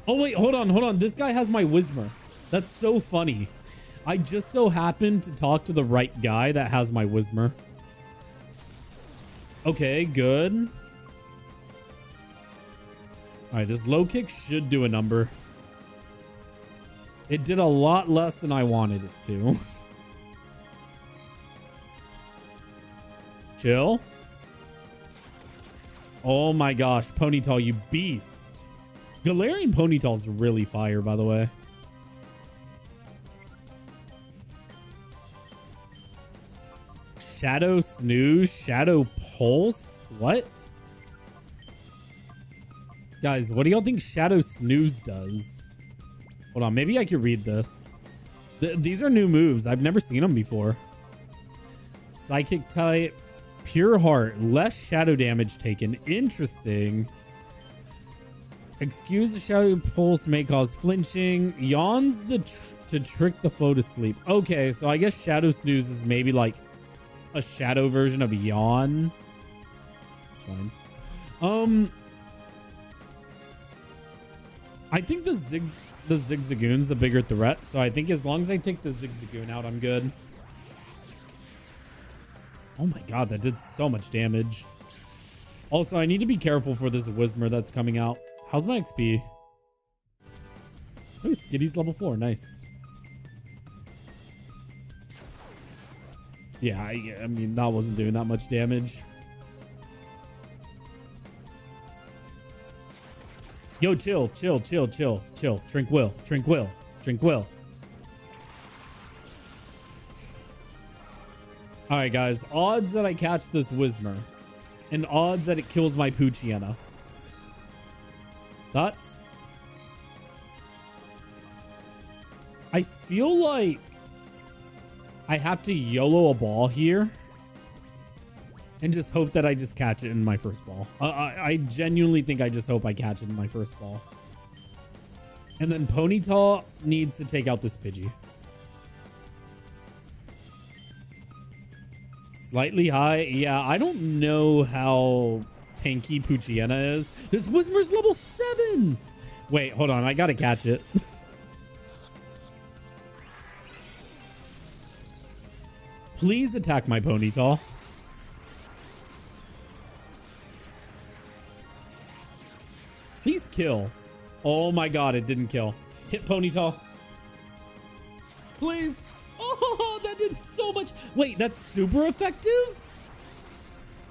Oh, wait, hold on. This guy has my Whismer. That's so funny. I just so happened to talk to the right guy that has my Whismer. Okay, good. All right, this low kick should do a number. It did a lot less than I wanted it to. Chill. Oh my gosh, Ponytail, you beast. Galarian Ponytail's really fire, by the way. Shadow Snooze, Shadow Pulse. What? Guys, what do y'all think Shadow Snooze does? Hold on, maybe I could read this. These are new moves. I've never seen them before. Psychic type, Pure Heart, less shadow damage taken. Interesting. Excuse the Shadow Pulse may cause flinching. Yawns to trick the foe to sleep. Okay, so I guess Shadow Snooze is maybe like a shadow version of Yawn. It's fine. I think the Zigzagoon's the bigger threat, so I think as long as I take the Zigzagoon out, I'm good. Oh my god, that did so much damage. Also, I need to be careful for this Whismer that's coming out. How's my XP? Oh, Skitty's level 4. Nice. Yeah, I mean, that wasn't doing that much damage. Yo, chill. Tranquil. All right, guys. Odds that I catch this Whismer and odds that it kills my Poochyena. Thoughts? I feel like I have to YOLO a ball here and just hope that I just catch it in my first ball. I genuinely think I just hope I catch it in my first ball. And then Ponytail needs to take out this Pidgey. Slightly high. Yeah, I don't know how tanky Poochyena is. This Whismer's level 7. Wait, hold on. I gotta catch it. Please attack my Ponytail. Please kill. Oh my god, it didn't kill. Hit Ponytail. Please. Oh, that did so much. Wait, that's super effective?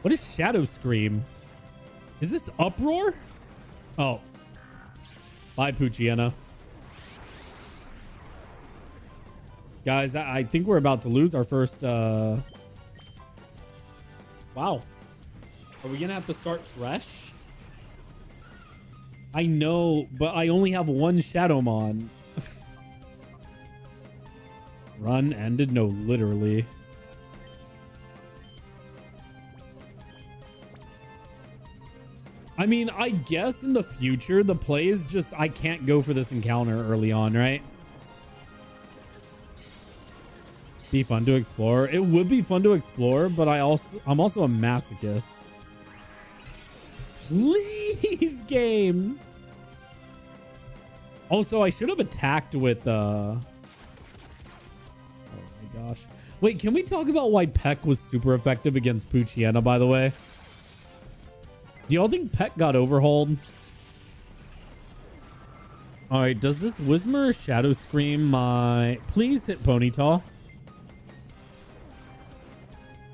What is Shadow Scream? Is this Uproar? Oh. Bye, Poochyena. Guys, I think we're about to lose our first, Wow. Are we gonna have to start fresh? I know, but I only have one Shadowmon. Run ended? No, literally. I mean, I guess in the future, the play is just, I can't go for this encounter early on, right? Be fun to explore. It would be fun to explore, but I'm also a masochist. Please, game. Also, I should have attacked with oh my gosh. Wait, can we talk about why Peck was super effective against Poochyena, by the way? Do y'all think Peck got overhauled? All right, does this Whismer Shadow Scream my... Please hit Ponytail.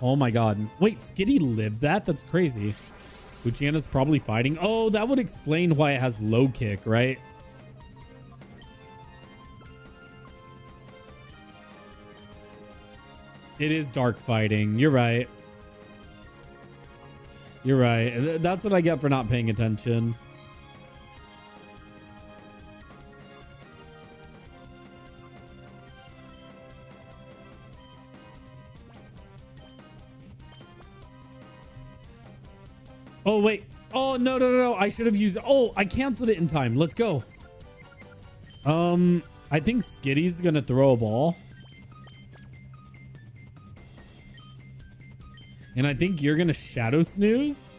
Oh my god. Wait, Skitty lived that? That's crazy. Poochyena's probably fighting. Oh, that would explain why it has low kick, right? It is dark fighting. You're right. You're right. That's what I get for not paying attention. Oh, wait. Oh, no. I should have used... Oh, I canceled it in time. Let's go. I think Skitty's going to throw a ball. And I think you're gonna shadow snooze.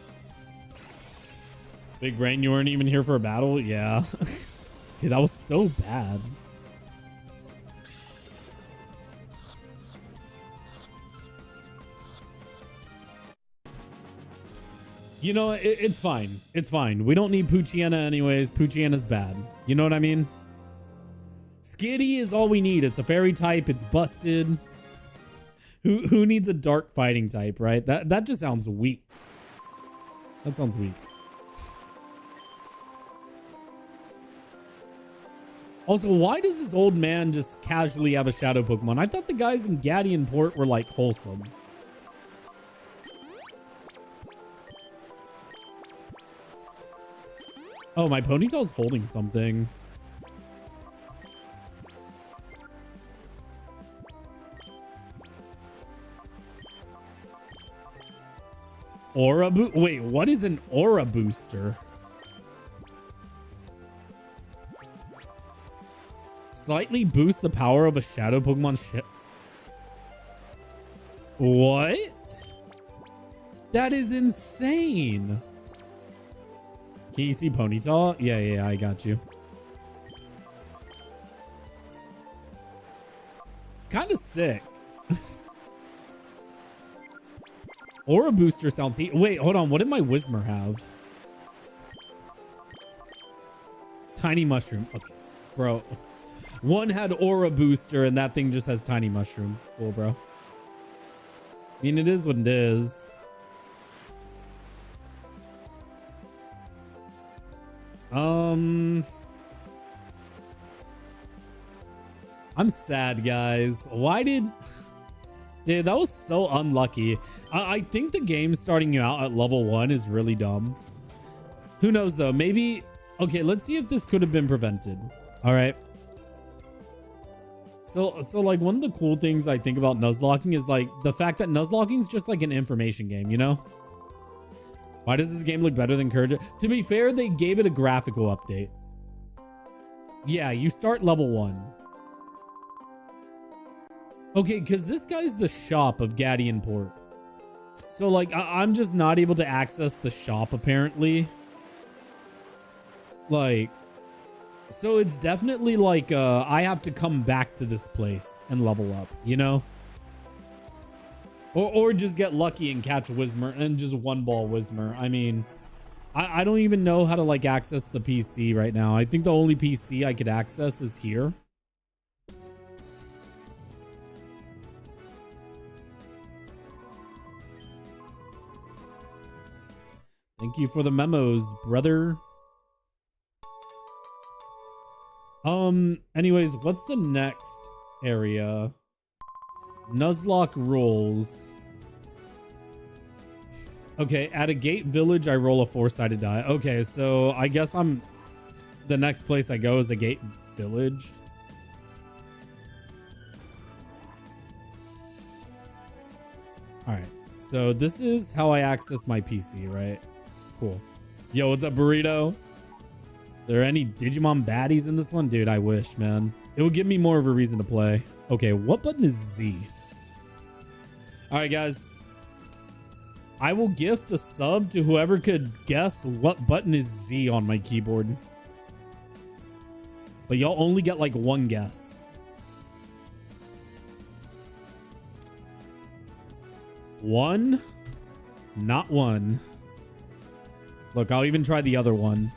Big brain, you weren't even here for a battle. Yeah. Dude, that was so bad. You know, it's fine. It's fine. We don't need Poochyena anyways. Poochyena's bad. You know what I mean? Skitty is all we need. It's a fairy type. It's busted. Who needs a dark fighting type, right? That just sounds weak. That sounds weak. Also, why does this old man just casually have a shadow Pokemon? I thought the guys in Gadian Port were like wholesome. Oh, my Ponytail's holding something. Aura boost? Wait, what is an aura booster? Slightly boost the power of a shadow Pokemon ship. What? That is insane. Can you see Ponytail? Yeah, I got you. It's kind of sick. Aura booster sounds heat. Wait, hold on. What did my Whismur have? Tiny mushroom. Okay, bro. One had aura booster and that thing just has tiny mushroom. Cool, bro. I mean, it is what it is. I'm sad, guys. Why did... Dude, that was so unlucky. I think the game starting you out at level 1 is really dumb. Who knows, though? Maybe... Okay, let's see if this could have been prevented. All right. So like, one of the cool things I think about Nuzlocking is, like, the fact that Nuzlocking is just, like, an information game, you know? Why does this game look better than Courage? To be fair, they gave it a graphical update. Yeah, you start level 1. Okay, because this guy's the shop of Gadian Port. So, like, I'm just not able to access the shop, apparently. Like, so it's definitely like, I have to come back to this place and level up, you know? Or just get lucky and catch Whismur and just one ball Whismur. I mean, I don't even know how to, like, access the PC right now. I think the only PC I could access is here. Thank you for the memos, brother. Anyways, what's the next area? Nuzlocke rules. Okay, at a gate village, I roll a 4-sided die. Okay, so I guess the next place I go is a gate village. All right, so this is how I access my PC, right? Cool. Yo, what's up, Burrito? There any Digimon baddies in this one? Dude, I wish, man. It would give me more of a reason to play. Okay, what button is Z? All right, guys. I will gift a sub to whoever could guess what button is Z on my keyboard. But y'all only get like one guess. One? It's not one. Look, I'll even try the other one.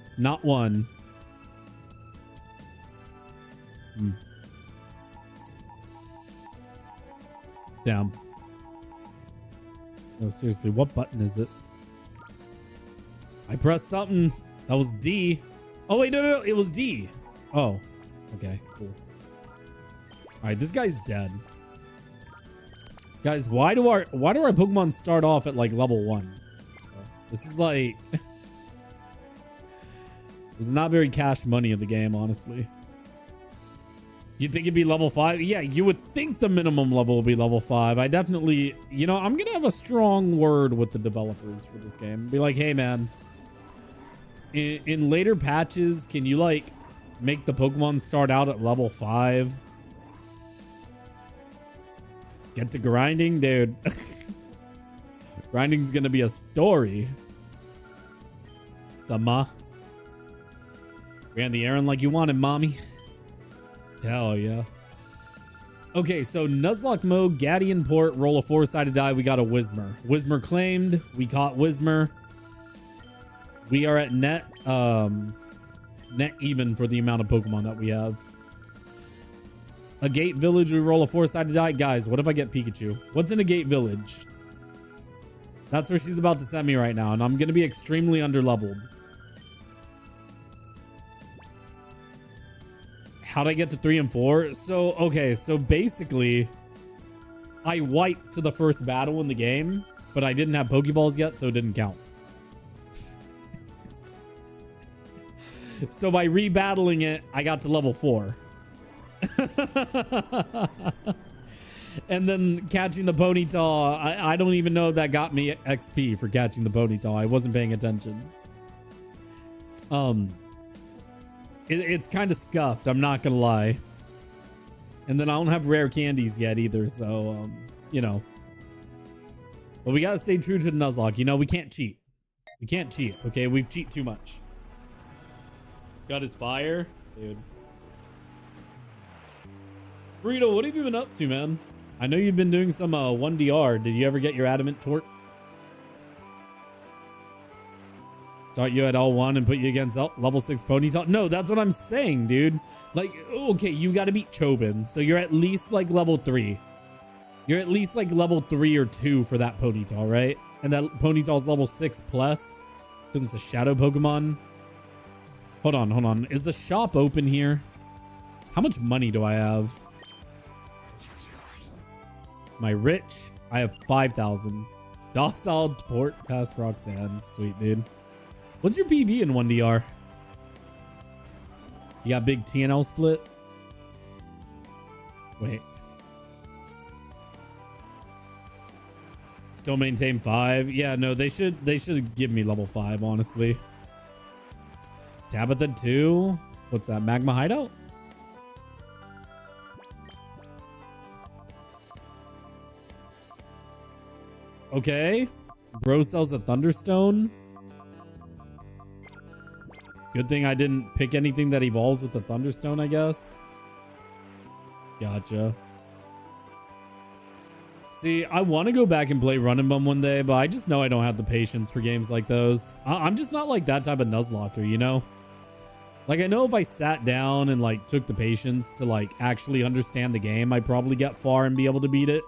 It's not one. Damn. No, seriously, what button is it? I pressed something. That was D. Oh, wait, no, it was D. Oh, okay, cool. All right, this guy's dead. Guys, why do our Pokemon start off at like level 1? This is like... This is not very cash money in the game, honestly. You think it'd be level 5? Yeah, you would think the minimum level would be level 5. I definitely... You know, I'm going to have a strong word with the developers for this game. Be like, hey, man. In later patches, can you, like, make the Pokemon start out at level 5? Get to grinding, dude. Grinding's gonna be a story. What's up, Ma? Ran the errand like you wanted, mommy. Hell yeah. Okay, so Nuzlocke mode, Gadian port, roll a 4-sided die. We got a Whismer. Whismer claimed. We caught Whismer. We are at net even for the amount of Pokemon that we have. A gate village, we roll a 4-sided die. Guys, what if I get Pikachu? What's in a gate village? That's where she's about to send me right now, and I'm going to be extremely underleveled. How'd I get to 3 and 4? So, okay, so basically, I wiped to the first battle in the game, but I didn't have Pokeballs yet, so it didn't count. So by rebattling it, I got to level 4. And then catching the Ponyta, I don't even know if that got me XP for catching the Ponyta. I wasn't paying attention. It's kind of scuffed, I'm not gonna lie. And then I don't have rare candies yet either, so you know. But we gotta stay true to the Nuzlocke. You know, we can't cheat. We can't cheat, okay? We've cheated too much. Got his fire, dude. Burrito, what have you been up to, man? I know you've been doing some 1DR. Did you ever get your adamant torque? Start you at L1 and put you against level 6 Ponyta? No, that's what I'm saying, dude. Like, okay, you got to beat Chobin, so you're at least like level 3. You're at least like level 3 or 2 for that Ponyta, right? And that Ponyta's level 6 plus, because it's a shadow Pokemon. Hold on. Is the shop open here? How much money do I have? Am I rich? I have 5,000. Docile port past Roxanne. Sweet, dude. What's your PB in 1DR? You got big TNL split? Wait. Still maintain 5? Yeah, no, they should give me level 5, honestly. Tabitha 2? What's that? Magma Hideout? Okay. Bro sells a Thunderstone. Good thing I didn't pick anything that evolves with the Thunderstone, I guess. Gotcha. See, I want to go back and play Run and Bum one day, but I just know I don't have the patience for games like those. I'm just not like that type of Nuzlocker, you know? Like, I know if I sat down and like took the patience to like actually understand the game, I'd probably get far and be able to beat it.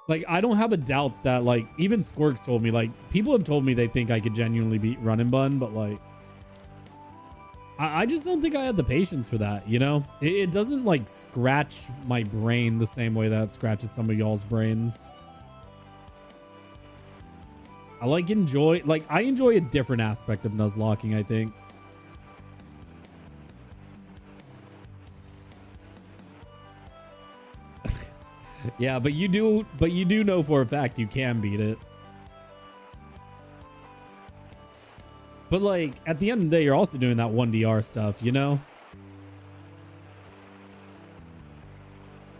Like, I don't have a doubt that like, even Squirks told me, like, people have told me they think I could genuinely beat Run and Bun, but like, I just don't think I had the patience for that, you know? It doesn't like scratch my brain the same way that it scratches some of y'all's brains. I enjoy a different aspect of Nuzlocking, I think. Yeah, but you do know for a fact you can beat it. But like, at the end of the day, you're also doing that 1DR stuff, you know?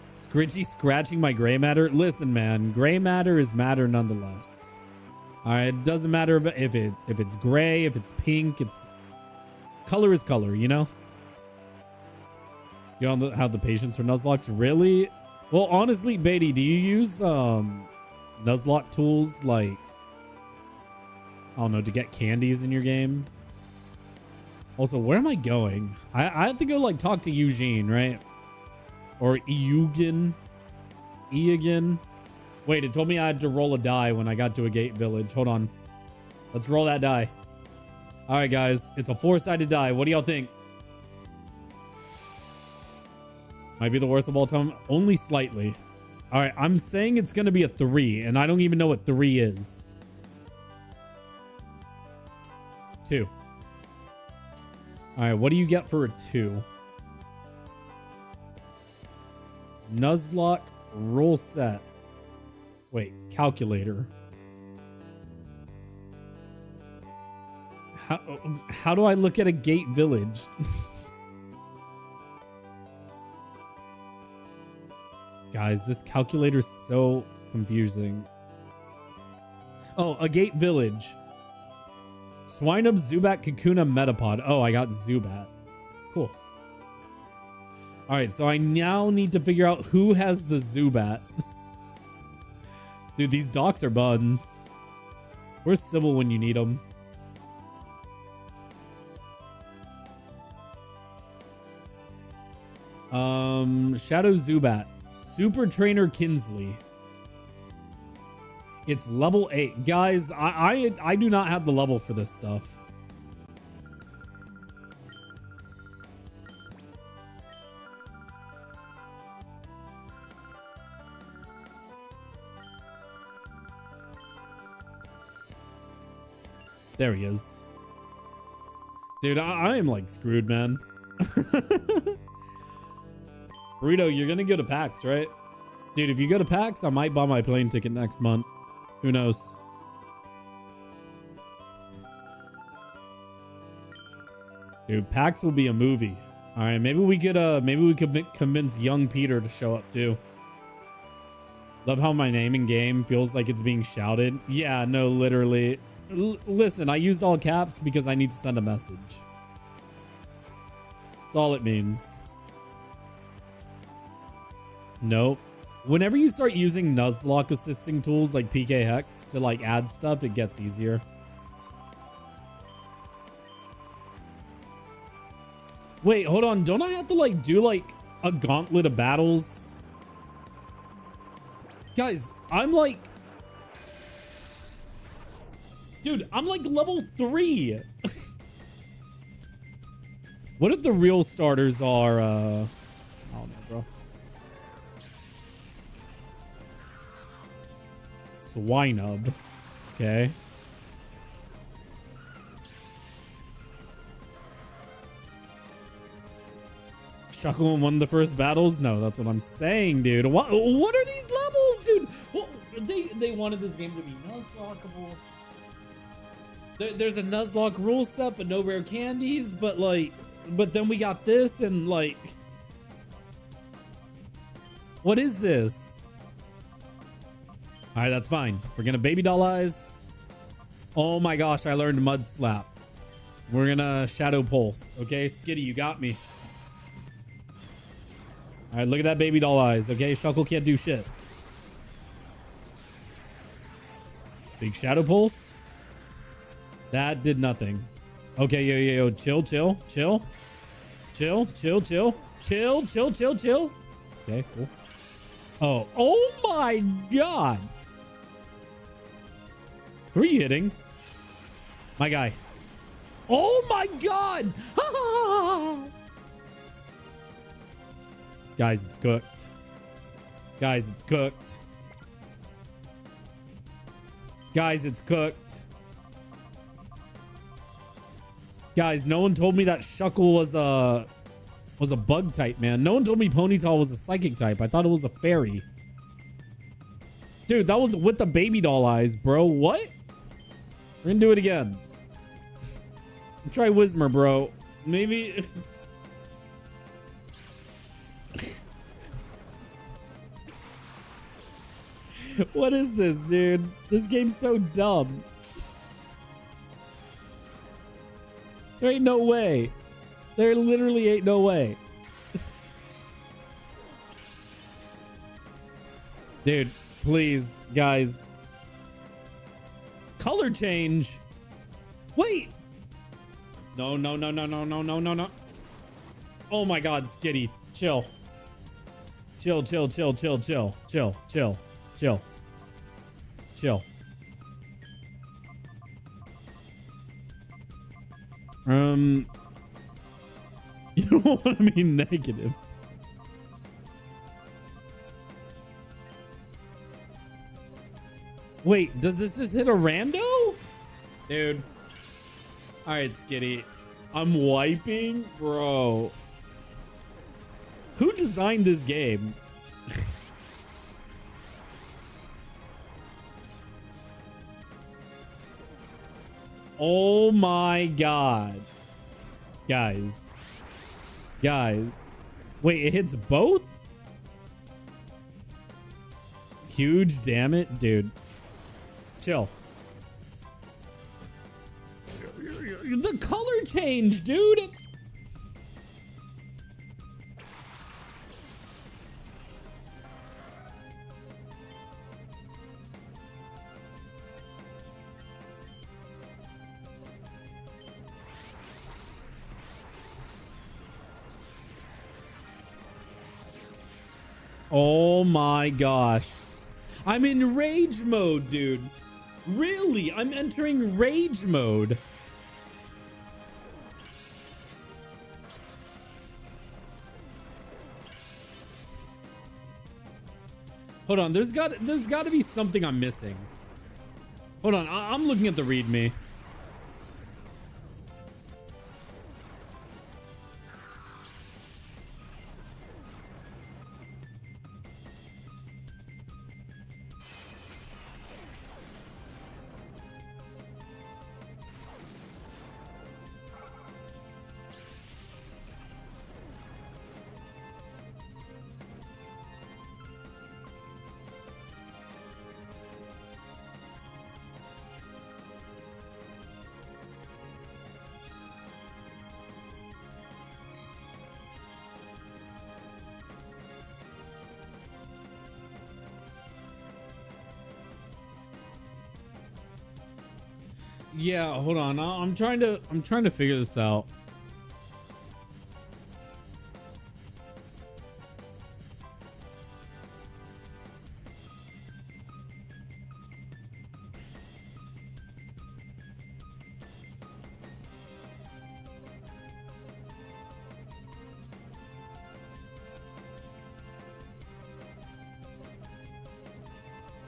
Scritchy scratching my gray matter. Listen, man, gray matter is matter nonetheless. All right, it doesn't matter if it's gray, if it's pink, it's color is color, you know? You don't have the patience for Nuzlocks? Really? Well, honestly, Beatty, do you use Nuzlocke tools like, I don't know, to get candies in your game? Also, where am I going? I have to go like talk to Eugene, right? Or Eugen. Wait, it told me I had to roll a die when I got to a gate village. Hold on. Let's roll that die. All right, guys. It's a 4-sided die. What do y'all think? Might be the worst of all time. Only slightly. All right. I'm saying it's going to be a 3, and I don't even know what 3 is. It's 2. All right. What do you get for a 2? Nuzlocke roll set. Wait, calculator. How do I look at a gate village? Guys, this calculator is so confusing. Oh, Agate Village. Swinub, Zubat, Kakuna, Metapod. Oh, I got Zubat. Cool. All right, so I now need to figure out who has the Zubat. Dude, these docks are buns. Where's Sybil when you need them? Shadow Zubat. Super Trainer Kinsley. It's level 8. Guys, I do not have the level for this stuff. There he is. Dude, I am like screwed, man. Burrito, you're gonna go to PAX, right? Dude, if you go to PAX, I might buy my plane ticket next month. Who knows? Dude, PAX will be a movie. All right, maybe we could convince young Peter to show up too. Love how my name in game feels like it's being shouted. Yeah, no, literally. Listen, I used all caps because I need to send a message. That's all it means. Nope. Whenever you start using Nuzlocke assisting tools like PK Hex to like add stuff, it gets easier. Wait, hold on. Don't I have to like do like a gauntlet of battles? Guys, I'm like... Dude, I'm like level 3. What if the real starters are, I don't know, bro. Swinub. Okay. Shuckle won the first battles? No, that's what I'm saying, dude. What are these levels, dude? Well, they wanted this game to be Nuzlockable. There's a Nuzlocke rule set, but no rare candies. But then we got this and like, what is this? All right, that's fine. We're gonna baby doll eyes. Oh my gosh, I learned mud slap. We're gonna shadow pulse. Okay, Skitty, you got me. All right, look at that baby doll eyes. Okay, Shuckle can't do shit. Big shadow pulse. That did nothing. Okay, yo, chill. Okay, cool. Oh my God. Who are you hitting? My guy. Oh my God. Guys, it's cooked. Guys, it's cooked. Guys, it's cooked. Guys, no one told me that Shuckle was a bug type, man. No one told me Ponytail was a psychic type. I thought it was a fairy. Dude, that was with the baby doll eyes, bro. What? We're gonna do it again. Try Whismer, bro. Maybe if... What is this, dude? This game's so dumb. There ain't no way. There literally ain't no way. Dude, please, guys. Color change. Wait. No. Oh my God, Skitty. Chill. Chill. You don't want to be negative. Wait, does this just hit a rando? Dude. All right, Skitty. I'm wiping, bro. Who designed this game? Oh my God. Guys. Wait, it hits both? Huge, damn it. Dude. Chill. the color change, dude. Oh my gosh. I'm in rage mode, dude. Really? I'm entering rage mode. Hold on, there's got to be something I'm missing. Hold on, I'm looking at the readme. Yeah, hold on. I'm trying to figure this out.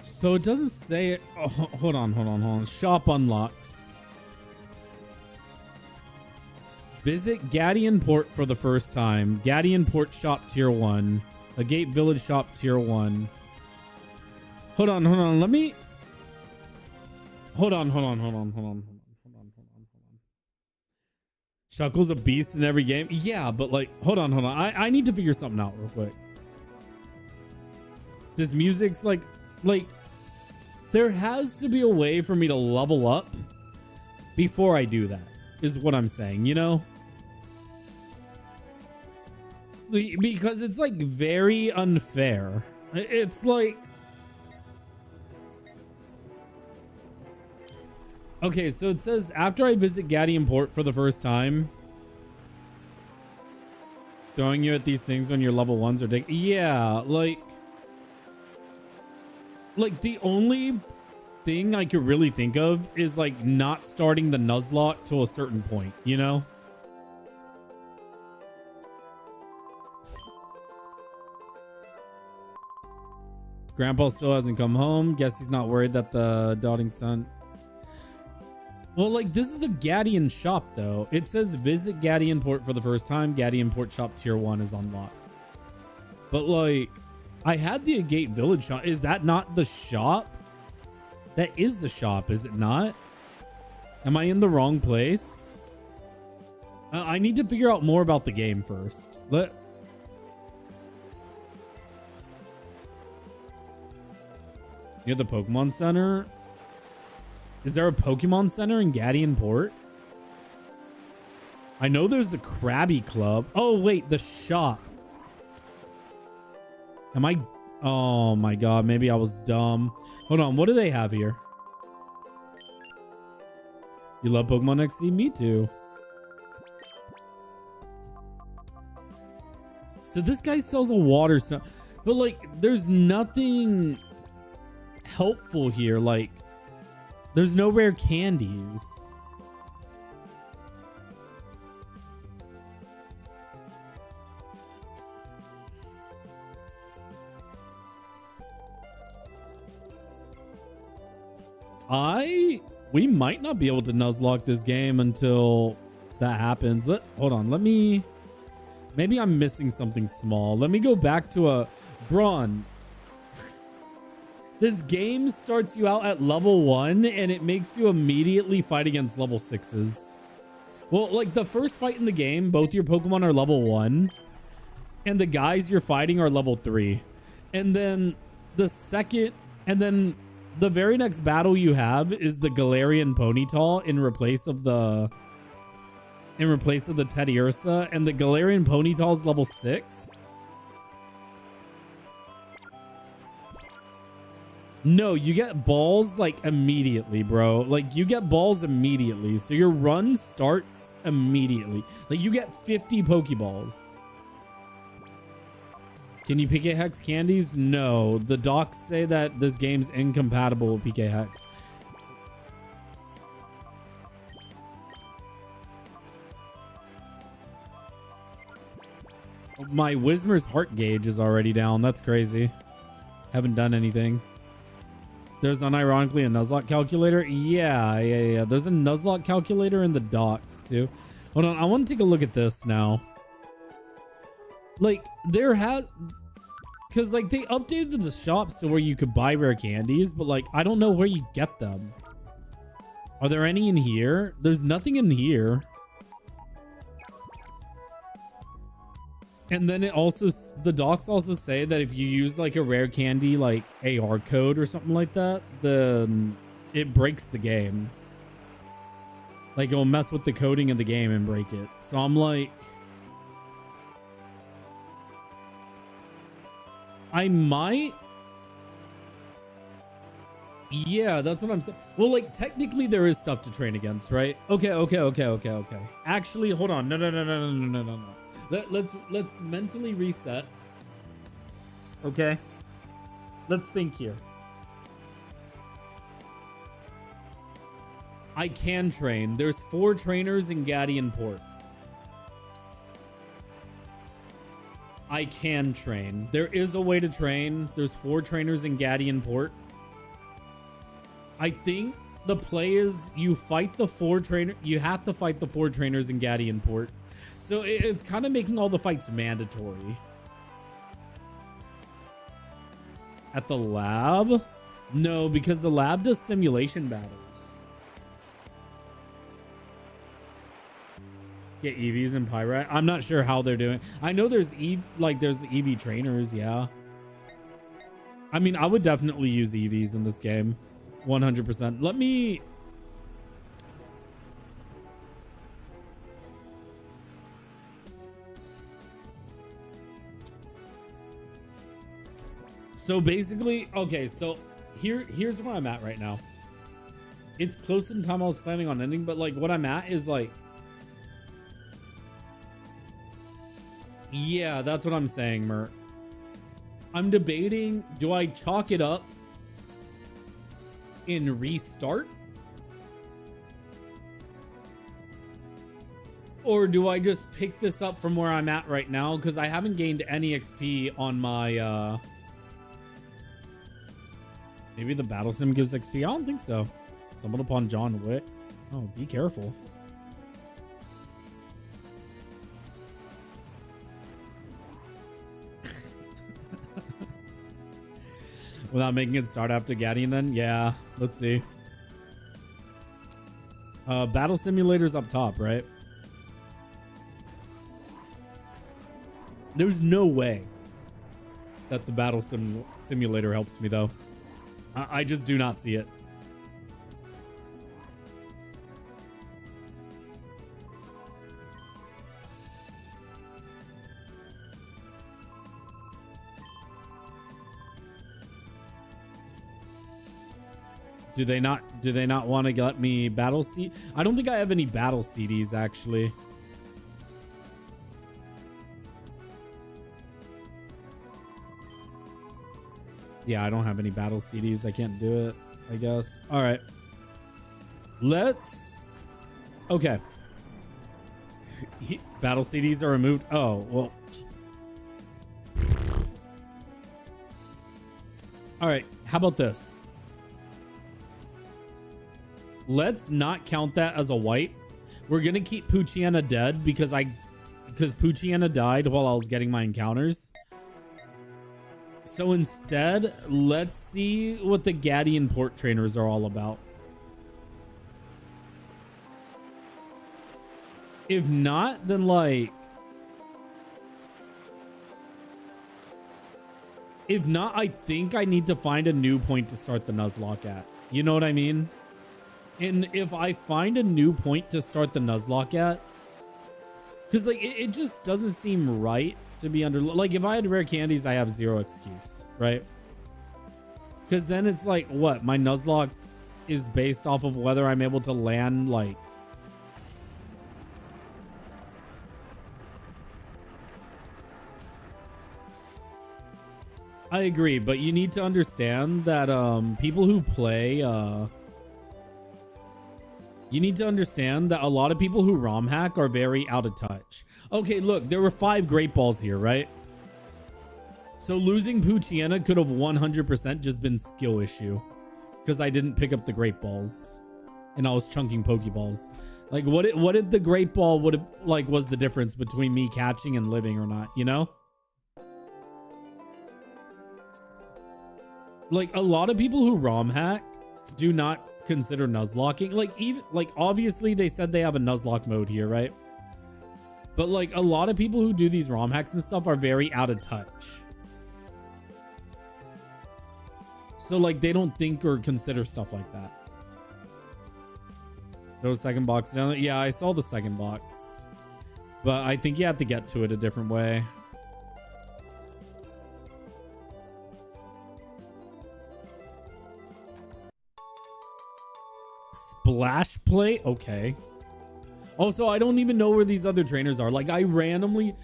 So it doesn't say it. Oh, hold on. Shop unlocks. Visit Gadian Port for the first time. Gadian Port shop tier 1. Agate Village shop tier 1. Hold on. Let me. Hold on. Shuckle's a beast in every game. Yeah, but like, hold on. I need to figure something out real quick. This music's like. There has to be a way for me to level up before I do that, is what I'm saying, you know? Because it's like very unfair. It's like... Okay, so it says, after I visit Gadian Port for the first time, throwing you at these things when you're level 1s are taking... Yeah, like the only thing I could really think of is like not starting the Nuzlocke to a certain point, you know? Grandpa still hasn't come home. Guess he's not worried that the doting son. Well, like, this is the Gadian shop though. It says visit Gadian Port for the first time. Gadian Port shop tier 1 is unlocked. But like, I had the Agate Village shop. Is that not the shop? That is the shop, is it not? Am I in the wrong place? I need to figure out more about the game first. Near the Pokemon Center? Is there a Pokemon Center in Gadian Port? I know there's the Krabby Club. Oh, wait, the shop. Am I... Oh my god, maybe I was dumb. Hold on, what do they have here? You love Pokemon XD? Me too. So this guy sells a water stone. But like, there's nothing helpful here. Like, there's no rare candies. We might not be able to Nuzlocke this game until that happens. Hold on, maybe I'm missing something small. Let me go back to a Braun. This game starts you out at level 1 and it makes you immediately fight against level 6s. Well, like the first fight in the game, both your Pokemon are level 1 and the guys you're fighting are level 3. And then the very next battle you have is the Galarian Ponyta in replace of the in replace of the Teddy Ursa, and the Galarian Ponyta is level 6. No, you get balls like immediately, bro. Like you get balls immediately. So your run starts immediately. Like you get 50 Pokeballs. Can you PK Hex candies? No. The docs say that this game's incompatible with PK Hex. My Whismer's heart gauge is already down. That's crazy. Haven't done anything. There's unironically a Nuzlocke calculator. Yeah. There's a Nuzlocke calculator in the docs too. Hold on. I want to take a look at this now. Like there has, because like they updated the shops to where you could buy rare candies, but like I don't know where you get them. Are there any in here? There's nothing in here. And then it also, the docs also say that if you use like a rare candy, like AR code or something like that, then it breaks the game. Like it'll mess with the coding of the game and break it. So I'm like, I might. Yeah, that's what I'm saying. Well, like technically there is stuff to train against, right? Okay. Actually, hold on. No. Let's mentally reset. Okay. Let's think here. I can train. There's 4 trainers in Guardian Port. I can train. There is a way to train. There's 4 trainers in Guardian Port. I think the play is you fight the 4 trainer. You have to fight the 4 trainers in Guardian Port. So it's kind of making all the fights mandatory. At the lab? No, because the lab does simulation battles. Get EVs and Pyrite. I'm not sure how they're doing. I know there's there's EV trainers, yeah. I mean, I would definitely use EVs in this game. 100%. Let me... So basically, okay, so here's where I'm at right now. It's closer than time I was planning on ending, but like what I'm at is like, yeah, that's what I'm saying, Mert. I'm debating, do I chalk it up in restart? Or do I just pick this up from where I'm at right now? Because I haven't gained any XP on my, maybe the battle sim gives XP. I don't think so. Stumbled upon John Wick. Oh, be careful. Without making it start after Guardian then? Yeah, let's see. Battle simulator's up top, right? There's no way that the battle simulator helps me though. I just do not see it. Do they not want to let me battle seed? I don't think I have any battle CDs actually. Yeah, I don't have any battle CDs. I can't do it, I guess. All right. Let's... Okay. Battle CDs are removed. Oh, well. All right. How about this? Let's not count that as a wipe. We're going to keep Poochyena dead because Poochyena died while I was getting my encounters. So instead, let's see what the Guardian Port trainers are all about. If not, then like... If not, I think I need to find a new point to start the Nuzlocke at. You know what I mean? And if I find a new point to start the Nuzlocke at, Because like it just doesn't seem right to be under, like if I had rare candies, I have zero excuse, right? Because then it's like, what, my Nuzlocke is based off of whether I'm able to land like I agree, but you need to understand that people who play you need to understand that a lot of people who ROM hack are very out of touch. Okay, look, there were 5 great balls here, right? So losing Poochyena could have 100% just been skill issue because I didn't pick up the great balls and I was chunking Pokeballs. Like what if the great ball would have like was the difference between me catching and living or not, you know? Like a lot of people who ROM hack do not consider Nuzlocking. Like even like obviously they said they have a Nuzlocke mode here, right? But like a lot of people who do these ROM hacks and stuff are very out of touch. So like they don't think or consider stuff like that. Those second box down there. Yeah, I saw the second box. But I think you have to get to it a different way. Splash play? Okay. Oh, so I don't even know where these other trainers are. Like I rolled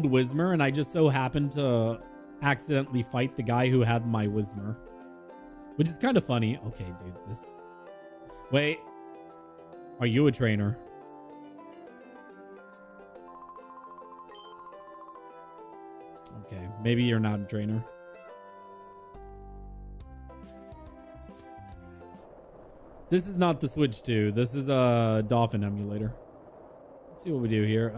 Whismer and I just so happened to accidentally fight the guy who had my Whismer. Which is kind of funny. Okay, dude, this... Wait. Are you a trainer? Okay, maybe you're not a trainer. This is not the Switch 2. This is a Dolphin emulator. Let's see what we do here.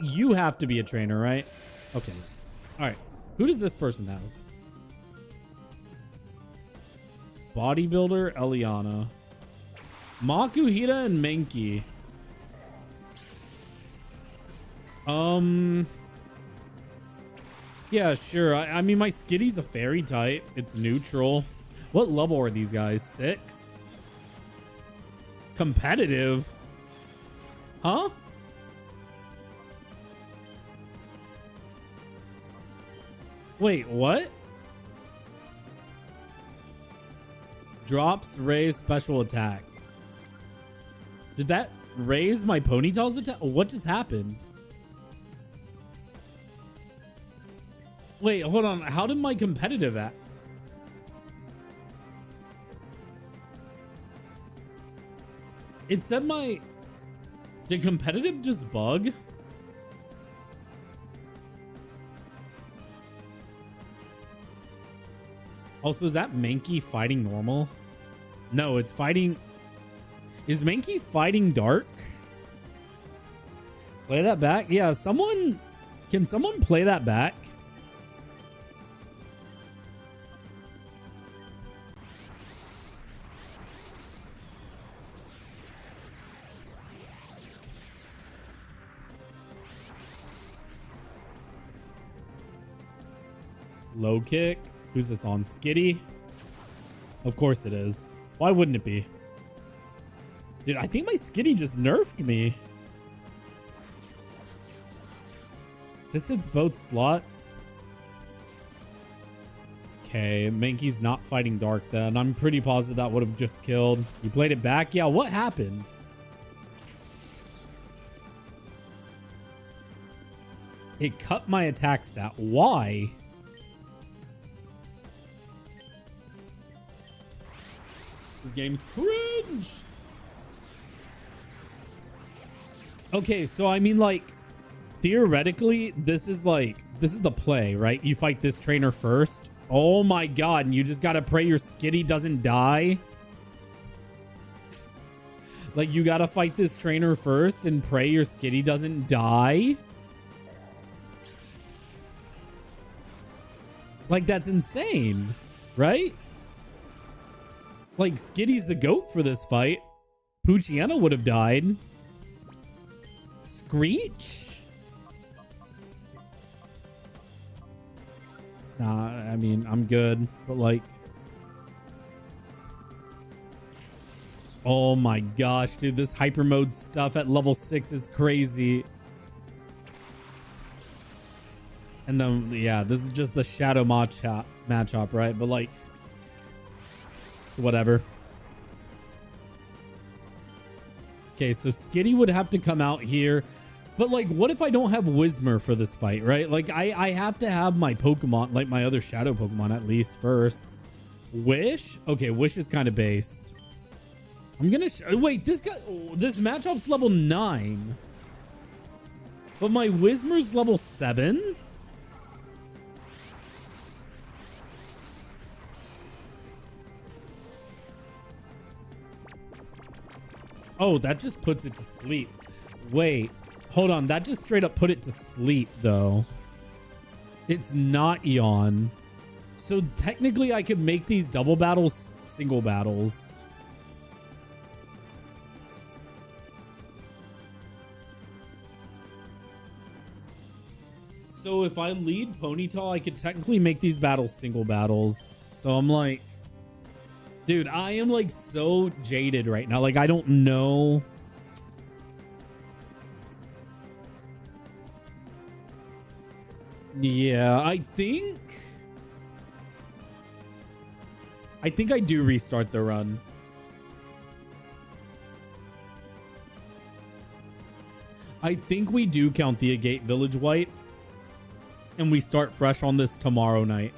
You have to be a trainer, right? Okay. All right. Who does this person have? Bodybuilder, Eliana. Makuhita and Menki. Yeah, sure. I mean, my Skitty's a fairy type. It's neutral. What level are these guys? 6? Competitive? Huh? Wait, what? Drops, raise, special attack. Did that raise my Ponytail's attack? What just happened? Wait, hold on. How did my competitive at? It said my... Did competitive just bug? Also, is that Mankey fighting normal? No, it's fighting... Is Mankey fighting dark? Play that back? Yeah, someone... Can someone play that back? Low kick. Who's this on? Skitty? Of course it is. Why wouldn't it be? Dude, I think my Skitty just nerfed me. This hits both slots. Okay, Mankey's not fighting dark then. I'm pretty positive that would have just killed. You played it back? Yeah, what happened? It cut my attack stat. Why? This game's cringe. Okay, so I mean, like, theoretically, this is the play, right? You fight this trainer first. Oh my god, and you just gotta pray your Skitty doesn't die. Like, you gotta fight this trainer first and pray your Skitty doesn't die. Like, that's insane, right? Like, Skitty's the GOAT for this fight. Poochyena would have died. Screech? Nah, I mean, I'm good. But, like... Oh my gosh, dude, this hyper mode stuff at level 6 is crazy. And then, yeah, this is just the shadow matchup, right? But like, it's whatever. Okay, so Skitty would have to come out here. But like, what if I don't have Whismer for this fight, right? Like, I have to have my Pokemon, like my other shadow Pokemon at least first. Wish? Okay, Wish is kind of based. I'm gonna wait, this matchup's level 9. But my Whismer's level 7? Oh, that just puts it to sleep. Wait, hold on. That just straight up put it to sleep, though. It's not Yawn. So technically, I could make these double battles single battles. So if I lead Ponyta, I could technically make these battles single battles. So I'm like... Dude, I am like so jaded right now. Like, I don't know. Yeah, I think I do restart the run. I think we do count the Agate Village White. And we start fresh on this tomorrow night.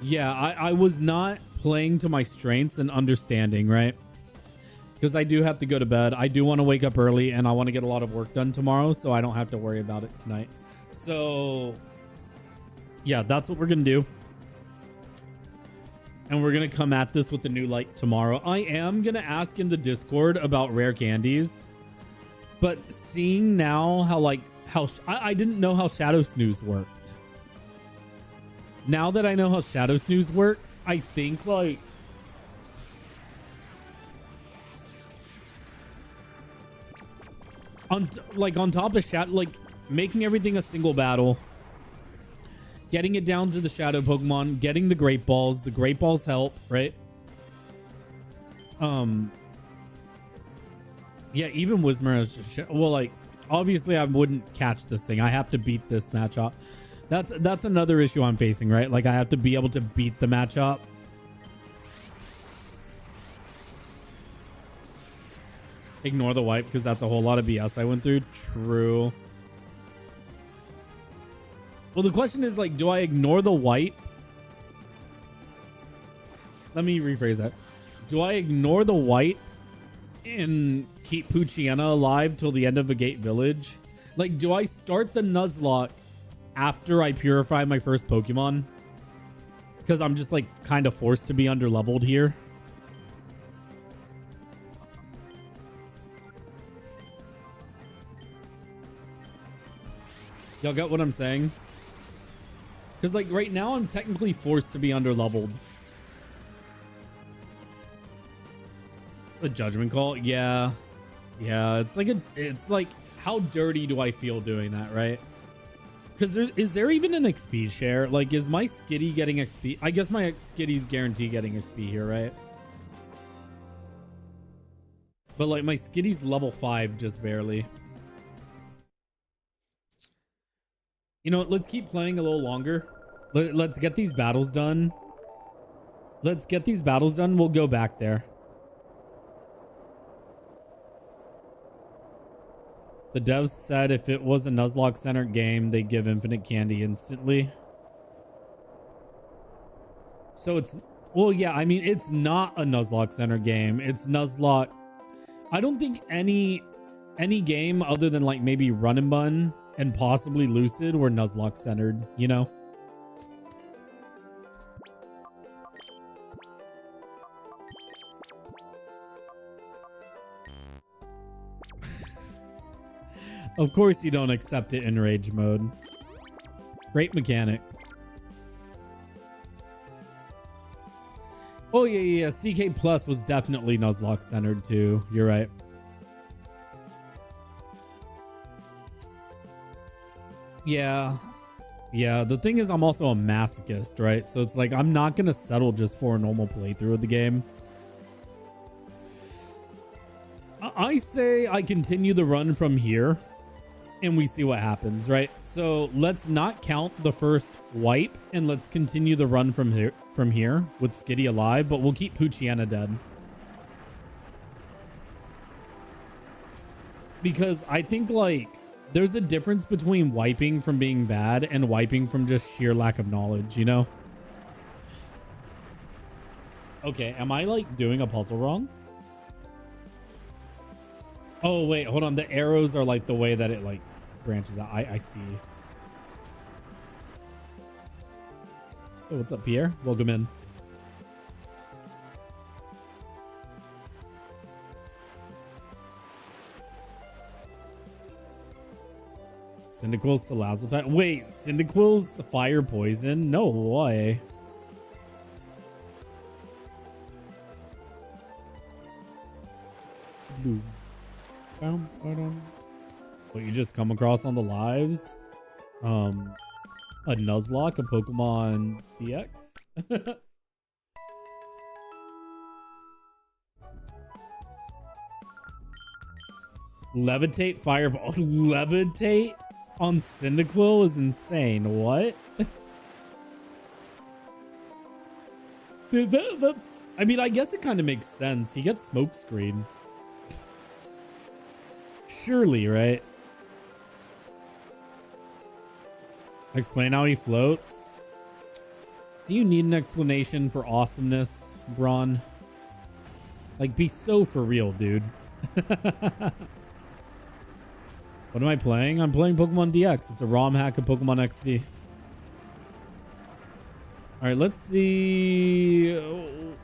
Yeah, I was not playing to my strengths and understanding, right? Because I do have to go to bed. I do want to wake up early and I want to get a lot of work done tomorrow, so I don't have to worry about it tonight. So, yeah, that's what we're going to do. And we're going to come at this with a new light tomorrow. I am going to ask in the Discord about rare candies. But seeing now how I didn't know how Shadow Snooze worked. Now that I know how Shadow Snooze works, I think like on top of Shadow, like making everything a single battle, getting it down to the Shadow Pokemon, getting the Great Balls. The Great Balls help, right? Yeah, even Whismer. Well, like obviously I wouldn't catch this thing. I have to beat this matchup. That's another issue I'm facing, right? Like I have to be able to beat the matchup. Ignore the wipe because that's a whole lot of BS I went through. True. Well, the question is like, do I ignore the wipe? Let me rephrase that. Do I ignore the wipe and keep Poochyena alive till the end of Agate Village? Like, do I start the Nuzlocke after I purify my first Pokemon? Because I'm just like kind of forced to be underleveled here. Y'all get what I'm saying? Because like right now I'm technically forced to be underleveled. It's a judgment call. Yeah. Yeah, it's like how dirty do I feel doing that, right? Because is there even an XP share? Like, is my Skitty getting XP? I guess my Skitty's guaranteed getting XP here, right? But like my Skitty's level 5 just barely. You know what? Let's keep playing a little longer. Let's get these battles done. Let's get these battles done. We'll go back there. The devs said if it was a Nuzlocke centered game, they give infinite candy instantly. So it's, well, yeah, I mean, it's not a Nuzlocke centered game. It's Nuzlocke. I don't think any game other than like maybe Run and Bun and possibly Lucid were Nuzlocke centered, you know? Of course you don't accept it in rage mode. Great mechanic. Oh yeah. CK Plus was definitely Nuzlocke centered too. You're right. Yeah. Yeah, the thing is I'm also a masochist, right? So it's like I'm not going to settle just for a normal playthrough of the game. I say I continue the run from here and we see what happens, right? So let's not count the first wipe and let's continue the run from here with Skitty alive, but we'll keep Poochiana dead. Because I think like there's a difference between wiping from being bad and wiping from just sheer lack of knowledge, you know? Okay, am I like doing a puzzle wrong? Oh, wait, hold on. The arrows are like the way that it like branches out. I see. Oh, what's up, Pierre? Welcome in. Cyndaquil's Salazzle type. Wait, Cyndaquil's fire poison? No way. Blue. What you just come across on the lives? A Nuzlocke, a Pokemon DX? Levitate Fireball. Levitate on Cyndaquil is insane. What? Dude, that's... I mean, I guess it kind of makes sense. He gets smokescreen. Surely, right? Explain how he floats. Do you need an explanation for awesomeness, Braun? Like, be so for real, dude. What am I playing? I'm playing Pokemon DX. It's a ROM hack of Pokemon XD. All right, let's see.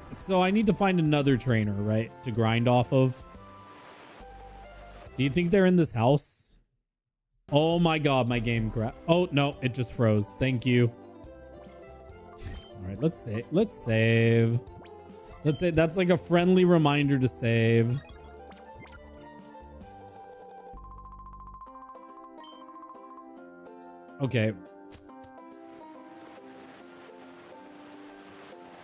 So I need to find another trainer, right? To grind off of. Do you think they're in this house? Oh my God, my game crashed. Oh no, it just froze. Thank you. All right, let's save. Let's save. Let's say that's like a friendly reminder to save. Okay.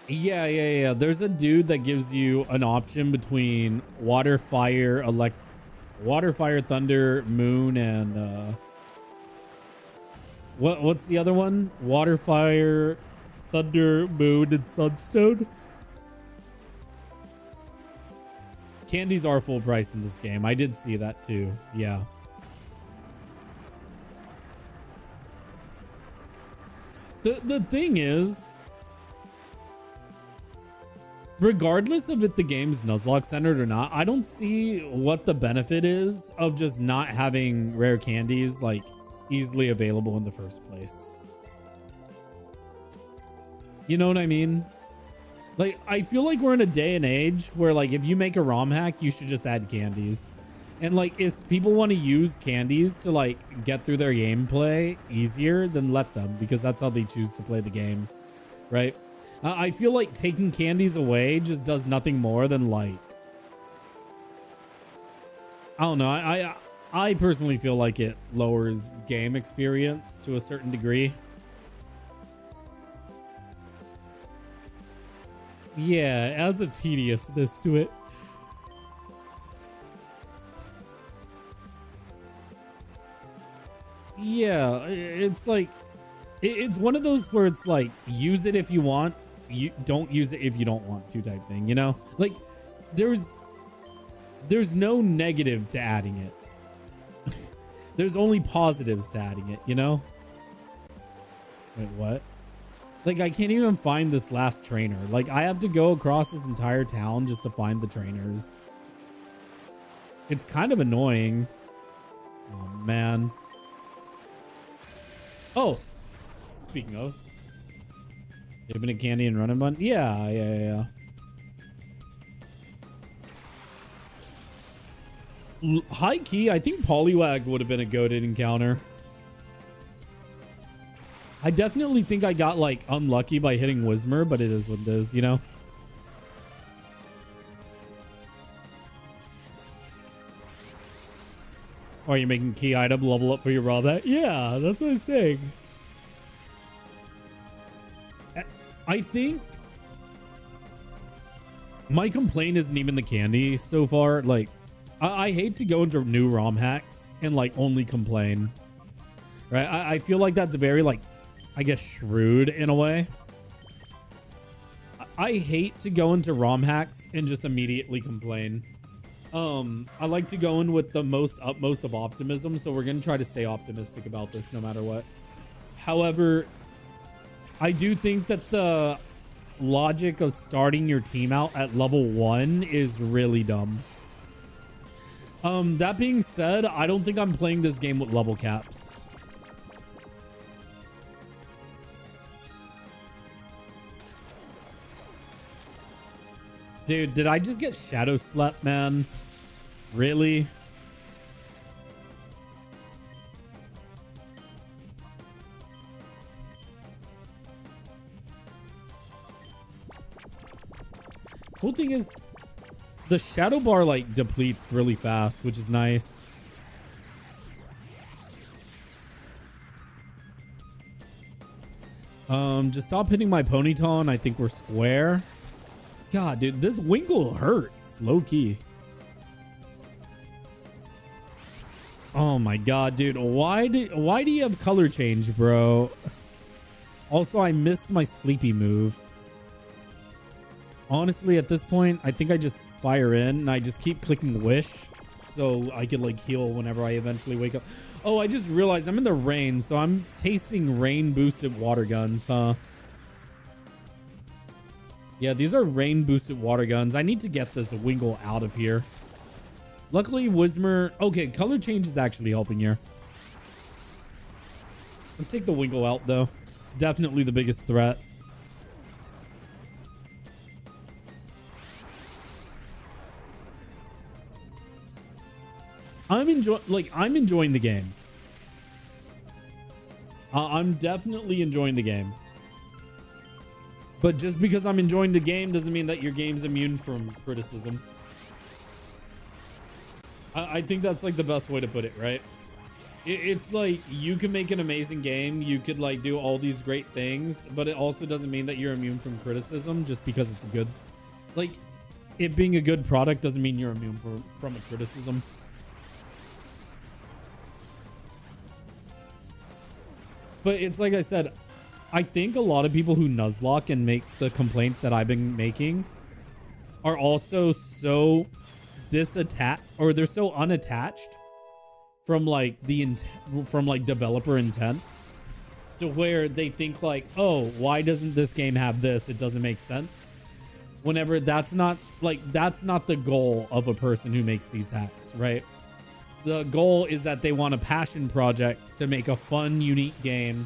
Yeah. There's a dude that gives you an option between water, fire, thunder, moon, and what's the other one? Water, fire, thunder, moon, and sunstone. Candies are full price in this game. I did see that too. Yeah. The thing is, regardless of if the game's Nuzlocke centered or not, I don't see what the benefit is of just not having rare candies like easily available in the first place. You know what I mean? Like, I feel like we're in a day and age where like if you make a ROM hack, you should just add candies. And like if people want to use candies to like get through their gameplay easier, then let them, because that's how they choose to play the game, right? I feel like taking candies away just does nothing more than like, I don't know. I personally feel like it lowers game experience to a certain degree. Yeah, it adds a tediousness to it. Yeah, it's like, it's one of those where it's like, use it if you want, you don't use it if you don't want to type thing, you know? Like, there's no negative to adding it. There's only positives to adding it, you know? Wait, what? Like, I can't even find this last trainer. Like, I have to go across this entire town just to find the trainers. It's kind of annoying. Oh, man. Oh, speaking of, infinite candy and running button. Yeah. High key, I think Poliwag would have been a goated encounter. I definitely think I got like unlucky by hitting Whismer, but it is what it is, you know? Or are you making key item level up for your raw bat? Yeah, that's what I'm saying. I think my complaint isn't even the candy so far. Like, I hate to go into new ROM hacks and like only complain, right? I feel like that's very like, I guess, shrewd in a way. I hate to go into ROM hacks and just immediately complain. I like to go in with the utmost of optimism, so we're gonna try to stay optimistic about this no matter what. However, I do think that the logic of starting your team out at level 1 is really dumb. That being said, I don't think I'm playing this game with level caps. Dude, did I just get shadow slept, man? Really? Cool thing is the shadow bar like depletes really fast, which is nice. Just stop hitting my ponytail and I think we're square. God, dude, this Winkle hurts low key. Oh my God, dude, why do you have color change, bro? Also, I missed my sleepy move. Honestly, at this point, I think I just fire in and I just keep clicking wish so I could like heal whenever I eventually wake up. Oh, I just realized I'm in the rain, so I'm tasting rain boosted water guns, huh? Yeah, these are rain boosted water guns. I need to get this Wingle out of here. Luckily, Whismer. Okay, color change is actually helping here. Let's take the Wingle out though. It's definitely the biggest threat. I'm enjoying the game. I'm definitely enjoying the game. But just because I'm enjoying the game doesn't mean that your game's immune from criticism. I think that's like the best way to put it, right? It's like you can make an amazing game. You could like do all these great things, but it also doesn't mean that you're immune from criticism just because it's good. Like it being a good product doesn't mean you're immune from a criticism. But it's like I said, I think a lot of people who Nuzlocke and make the complaints that I've been making are also so disattached, or they're so unattached from like developer intent, to where they think like, oh, why doesn't this game have this? It doesn't make sense. Whenever that's not the goal of a person who makes these hacks, right? The goal is that they want a passion project to make a fun, unique game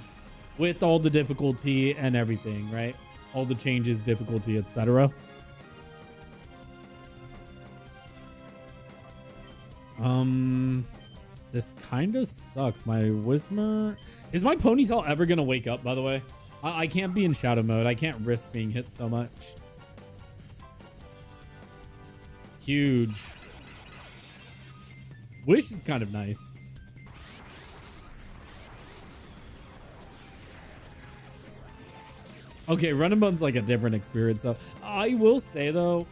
with all the difficulty and everything, right? All the changes, difficulty, etc. This kind of sucks. My Whismer. Is my ponytail ever gonna wake up, by the way? I can't be in shadow mode. I can't risk being hit so much. Huge. Wish is kind of nice. Okay, Run and Bun's like a different experience. So I will say though,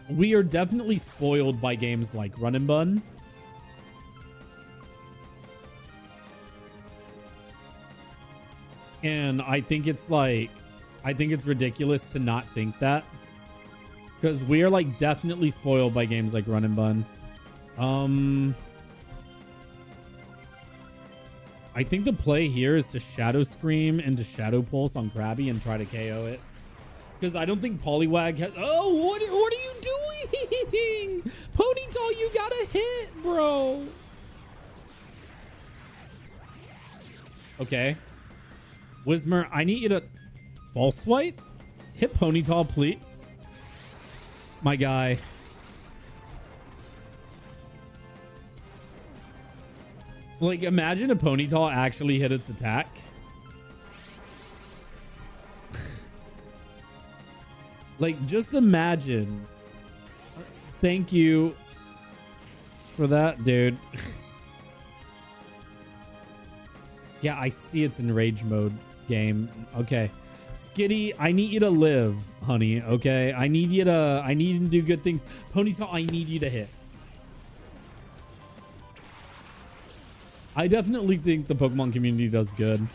we are definitely spoiled by games like Run and Bun. And I think it's ridiculous to not think that, because we are like definitely spoiled by games like Run and Bun. I think the play here is to Shadow Scream into Shadow Pulse on Krabby and try to KO it, because I don't think Poliwag has. Oh, what are you doing? Ponytail, you gotta hit, bro. Okay, Whismer, I need you to false swipe, hit Ponytail, please, my guy. Like, imagine a Ponytail actually hit its attack. Like, just imagine. Thank you for that, dude. Yeah, I see it's in rage mode game. Okay. Skitty, I need you to live, honey. Okay, I need you to do good things. Ponytail, I need you to hit. I definitely think the Pokemon community does good.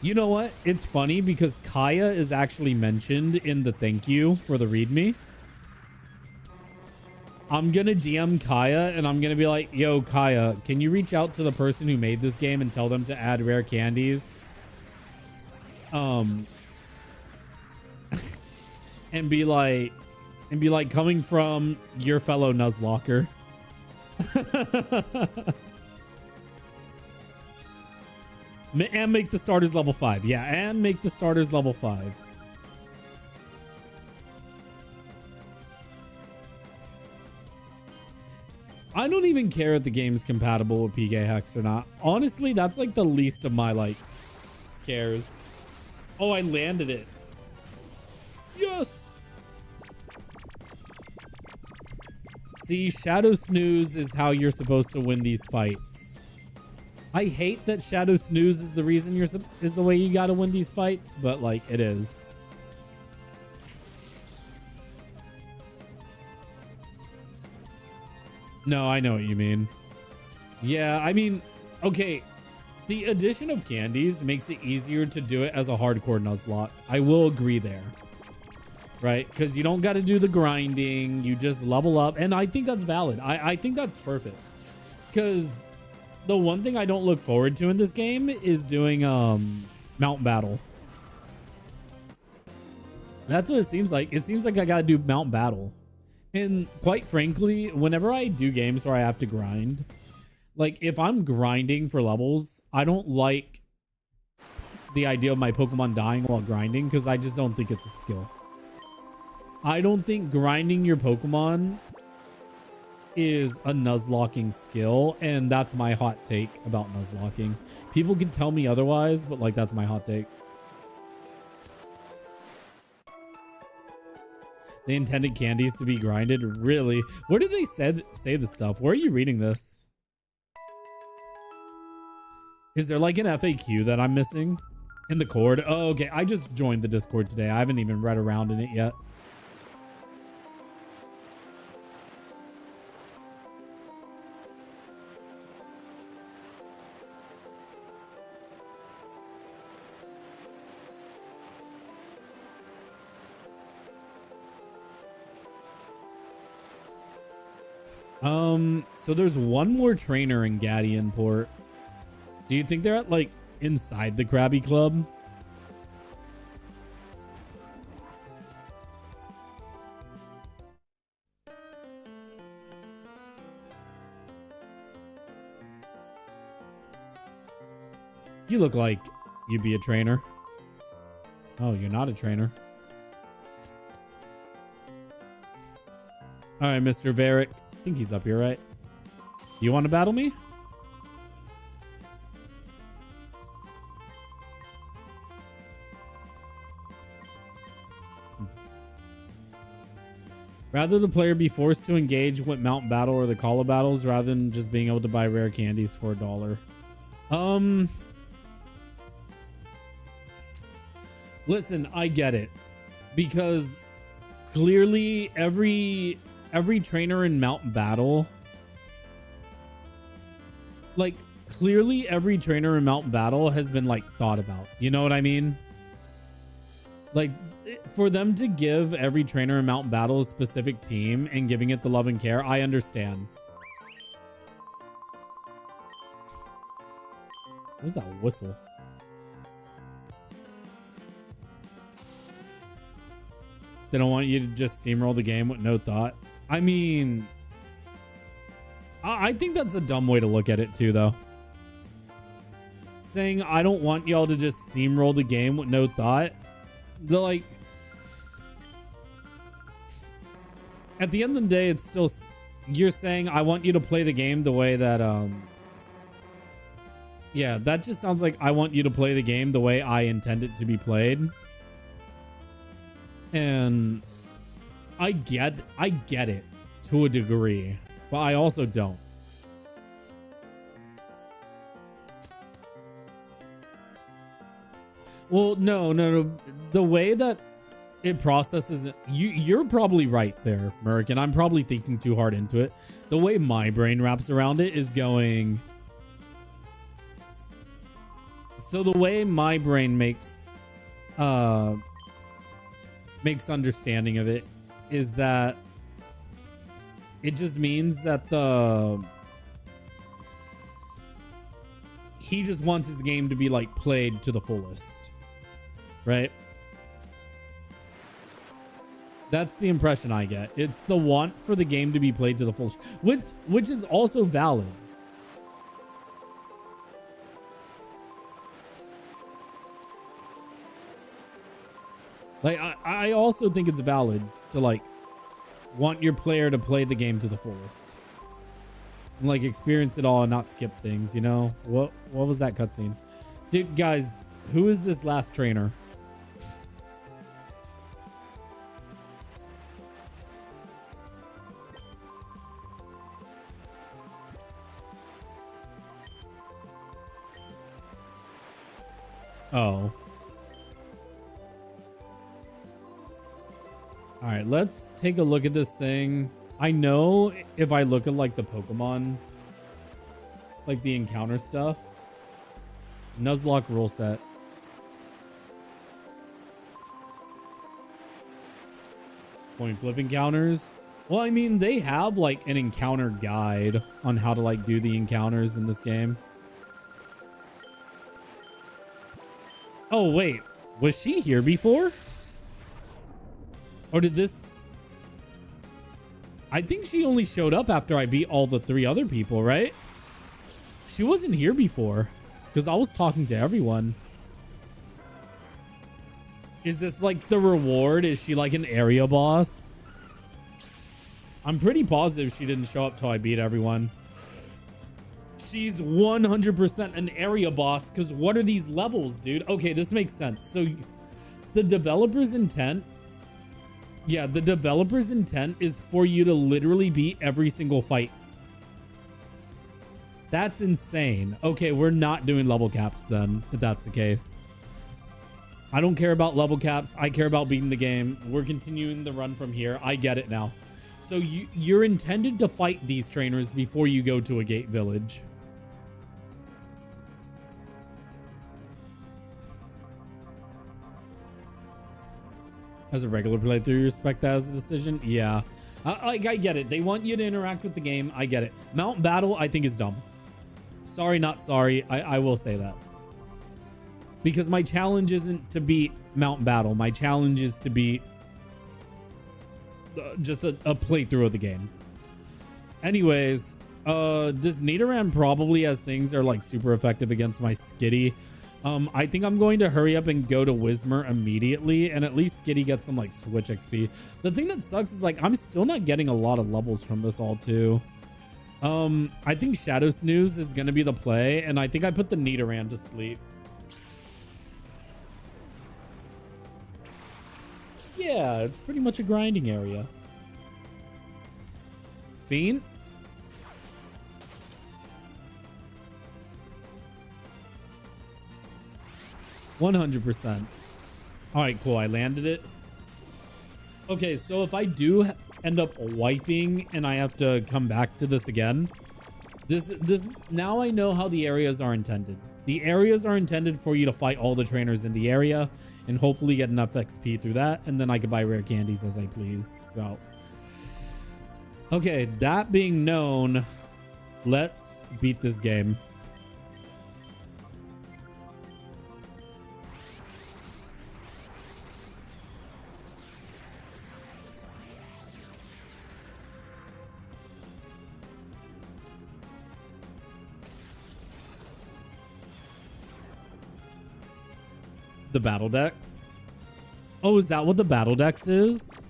You know what? It's funny because Kaya is actually mentioned in the thank you for the readme. I'm gonna DM Kaya and I'm gonna be like, yo, Kaya, can you reach out to the person who made this game and tell them to add rare candies? And be like, coming from your fellow Nuzlocker. And make the starters level 5. Yeah, and make the starters level 5. I don't even care if the game's compatible with PK Hex or not. Honestly, that's like the least of my like cares. Oh, I landed it. Yes. See, Shadow Snooze is how you're supposed to win these fights. I hate that Shadow Snooze is the reason is the way you got to win these fights, but like it is. No, I know what you mean. Yeah, I mean, okay. The addition of candies makes it easier to do it as a hardcore Nuzlocke. I will agree there. Right? Because you don't got to do the grinding. You just level up. And I think that's valid. I think that's perfect. Because the one thing I don't look forward to in this game is doing Mountain Battle. That's what it seems like. It seems like I got to do Mountain Battle. And quite frankly, whenever I do games where I have to grind, like if I'm grinding for levels, I don't like the idea of my Pokemon dying while grinding because I just don't think it's a skill. I don't think grinding your Pokemon is a Nuzlocking skill, and that's my hot take about Nuzlocking. People can tell me otherwise, but like that's my hot take. They intended candies to be grinded? Really? Where did they say the stuff? Where are you reading this? Is there like an FAQ that I'm missing in the Cord? Oh, okay. I just joined the Discord today. I haven't even read around in it yet. So there's one more trainer in Gadian Port. Do you think they're at like inside the Krabby Club? You look like you'd be a trainer. Oh, you're not a trainer. All right, Mr. Varick. I think he's up here, right? You want to battle me? Rather the player be forced to engage with Mountain Battle or the Call of Battles rather than just being able to buy rare candies for $1. Listen, I get it. Because clearly every trainer in Mountain Battle, like clearly every trainer in Mountain Battle has been like thought about. You know what I mean? Like for them to give every trainer in Mountain Battle a specific team and giving it the love and care, I understand. What was that whistle? They don't want you to just steamroll the game with no thought. I mean, I think that's a dumb way to look at it too, though. Saying, I don't want y'all to just steamroll the game with no thought. They're like, at the end of the day, it's still, you're saying, I want you to play the game the way that, yeah, that just sounds like I want you to play the game the way I intend it to be played. And I get it to a degree, but I also don't. Well, no. the way that it processes, you're probably right there, Merc, and I'm probably thinking too hard into it. The way my brain wraps around it is going. So the way my brain makes understanding of it is that it just means that he just wants his game to be like played to the fullest, right? That's the impression I get. It's the want for the game to be played to the fullest, which is also valid. Like, I also think it's valid to like want your player to play the game to the fullest and like experience it all and not skip things, you know? What was that cutscene? Dude, guys, who is this last trainer? Oh. All right, let's take a look at this thing. I know if I look at like the Pokemon, like the encounter stuff, Nuzlocke rule set. Coin flip encounters. Well, I mean, they have like an encounter guide on how to like do the encounters in this game. Oh, wait, was she here before? Or did this... I think she only showed up after I beat all the 3 other people, right? She wasn't here before because I was talking to everyone. Is this like the reward? Is she like an area boss? I'm pretty positive she didn't show up till I beat everyone. She's 100% an area boss because what are these levels, dude? Okay, this makes sense. So the developer's intent... Yeah, the developer's intent is for you to literally beat every single fight. That's insane. Okay, we're not doing level caps then, if that's the case. I don't care about level caps. I care about beating the game. We're continuing the run from here. I get it now. So you're intended to fight these trainers before you go to a gate village. As a regular playthrough, you respect that as a decision? Yeah. I get it. They want you to interact with the game. I get it. Mount Battle, I think, is dumb. Sorry, not sorry. I will say that. Because my challenge isn't to beat Mount Battle. My challenge is to beat just a playthrough of the game. Anyways, this Nidoran probably, as things are like super effective against my Skitty. I think I'm going to hurry up and go to Whismur immediately, and at least Skitty gets some like switch XP. The thing that sucks is like I'm still not getting a lot of levels from this all too. I think Shadow Snooze is gonna be the play, and I think I put the Nidoran to sleep. Yeah, it's pretty much a grinding area. Fiend? %100%. All right, cool. I landed it. Okay, so if I do end up wiping and I have to come back to this again, this now I know how the areas are intended. The areas are intended for you to fight all the trainers in the area and hopefully get enough XP through that, and then I can buy rare candies as I please throughout. Okay, that being known, let's beat this game. The battle dex. Oh, is that what the battle dex is?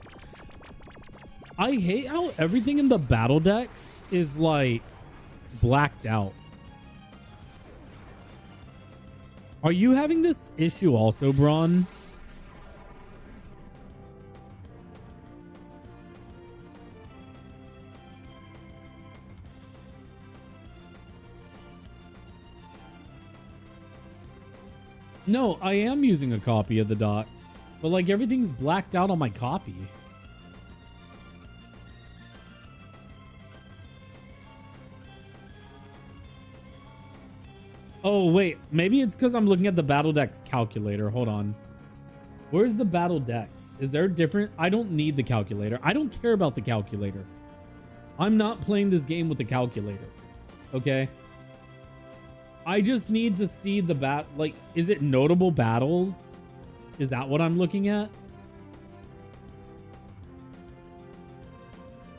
I hate how everything in the battle dex is like blacked out. Are you having this issue also, Braun? No, I am using a copy of the docs. But like everything's blacked out on my copy. Oh, wait. Maybe it's because I'm looking at the battle dex calculator. Hold on. Where's the battle dex? Is there different? I don't need the calculator. I don't care about the calculator. I'm not playing this game with the calculator. Okay. I just need to see the like, is it notable battles? Is that what I'm looking at?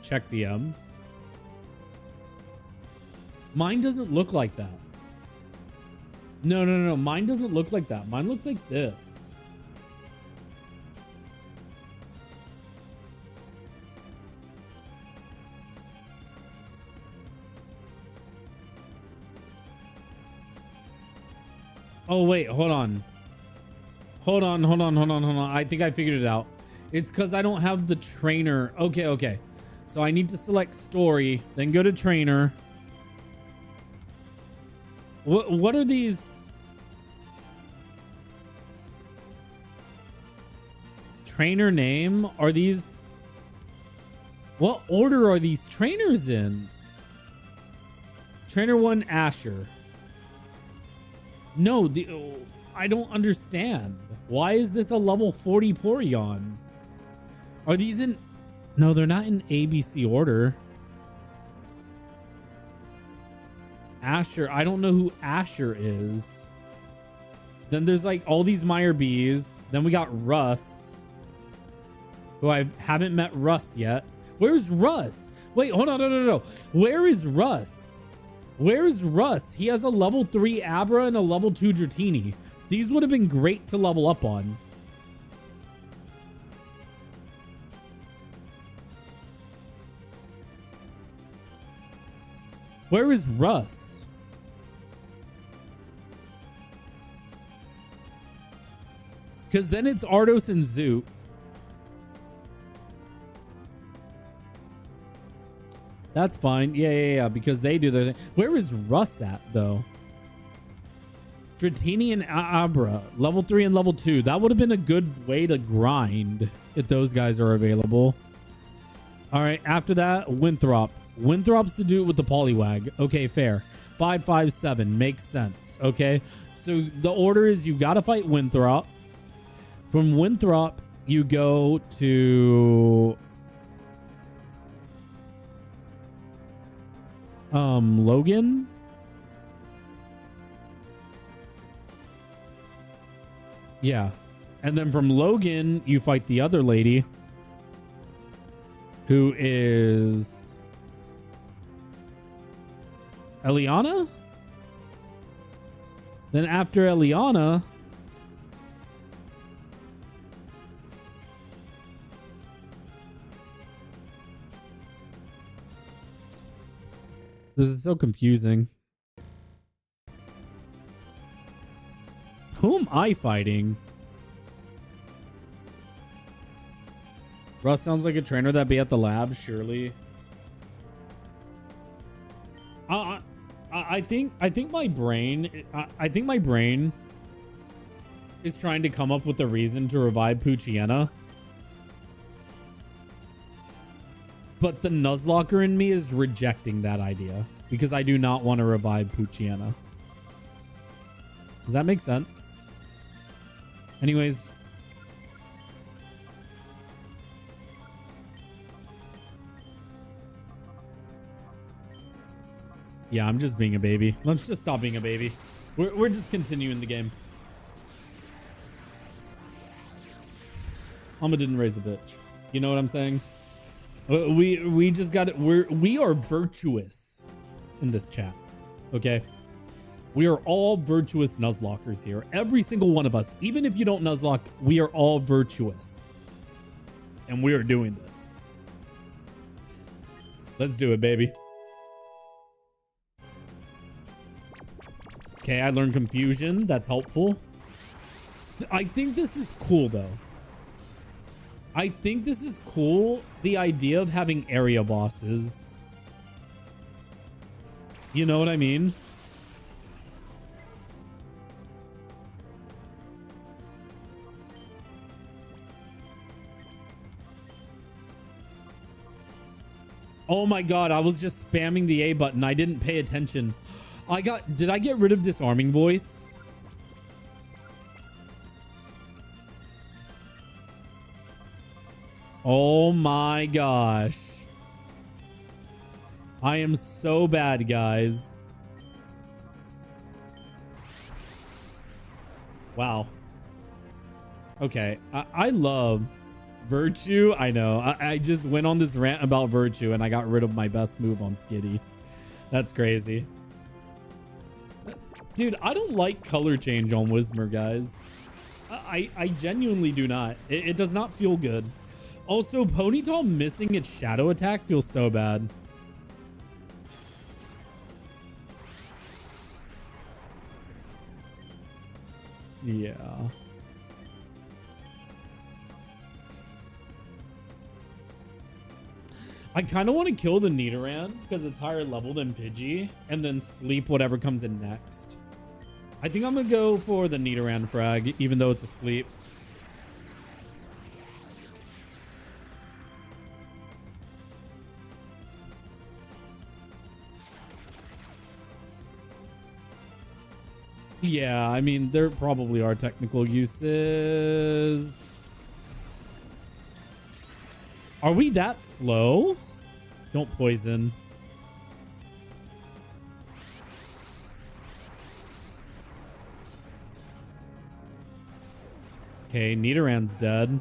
Check DMs. Mine doesn't look like that. No. Mine doesn't look like that. Mine looks like this. Oh, wait, hold on. Hold on. I think I figured it out. It's because I don't have the trainer. Okay. So I need to select story, then go to trainer. What are these? Trainer name? Are these? What order are these trainers in? Trainer 1, Asher. No, I don't understand. Why is this a level 40 Porygon? Are these in? No, they're not in ABC order. Asher, I don't know who Asher is. Then there's like all these Meyer B's. Then we got Russ, who I haven't met Russ yet. Where's Russ? Wait, hold on, no. Where is Russ? Where is Russ? He has a level 3 Abra and a level 2 Dratini. These would have been great to level up on. Where is Russ? Because then it's Ardos and Zoot. That's fine. Yeah. Because they do their thing. Where is Russ at, though? Dratini and Abra. Level 3 and level 2. That would have been a good way to grind if those guys are available. All right. After that, Winthrop. Winthrop's the dude with the Poliwag. Okay, fair. 557 makes sense. Okay. So the order is you got to fight Winthrop. From Winthrop, you go to... Logan. Yeah. And then from Logan, you fight the other lady, who is Eliana. Then after Eliana, this is so confusing. Who am I fighting? Russ sounds like a trainer that'd be at the lab, surely. I think my brain is trying to come up with a reason to revive Poochyena. But the Nuzlocke in me is rejecting that idea because I do not want to revive Poochyena. Does that make sense? Anyways. Yeah, I'm just being a baby. Let's just stop being a baby. We're just continuing the game. Alma didn't raise a bitch. You know what I'm saying? We just got it. We are virtuous in this chat. Okay. We are all virtuous Nuzlockers here. Every single one of us, even if you don't Nuzlocke, we are all virtuous. And we are doing this. Let's do it, baby. Okay, I learned confusion. That's helpful. I think this is cool, though. I think this is cool. The idea of having area bosses. You know what I mean? Oh my God, I was just spamming the A button. I didn't pay attention. Did I get rid of disarming voice? Oh my gosh. I am so bad, guys. Wow. Okay, I love Virtue. I know. I just went on this rant about Virtue and I got rid of my best move on Skitty. That's crazy. Dude, I don't like color change on Whismer, guys. I genuinely do not. It does not feel good. Also, Ponyta missing its shadow attack feels so bad. Yeah. I kind of want to kill the Nidoran because it's higher level than Pidgey and then sleep whatever comes in next. I think I'm going to go for the Nidoran frag, even though it's asleep. Yeah, I mean, there probably are technical uses. Are we that slow? Don't poison. Okay, Nidoran's dead.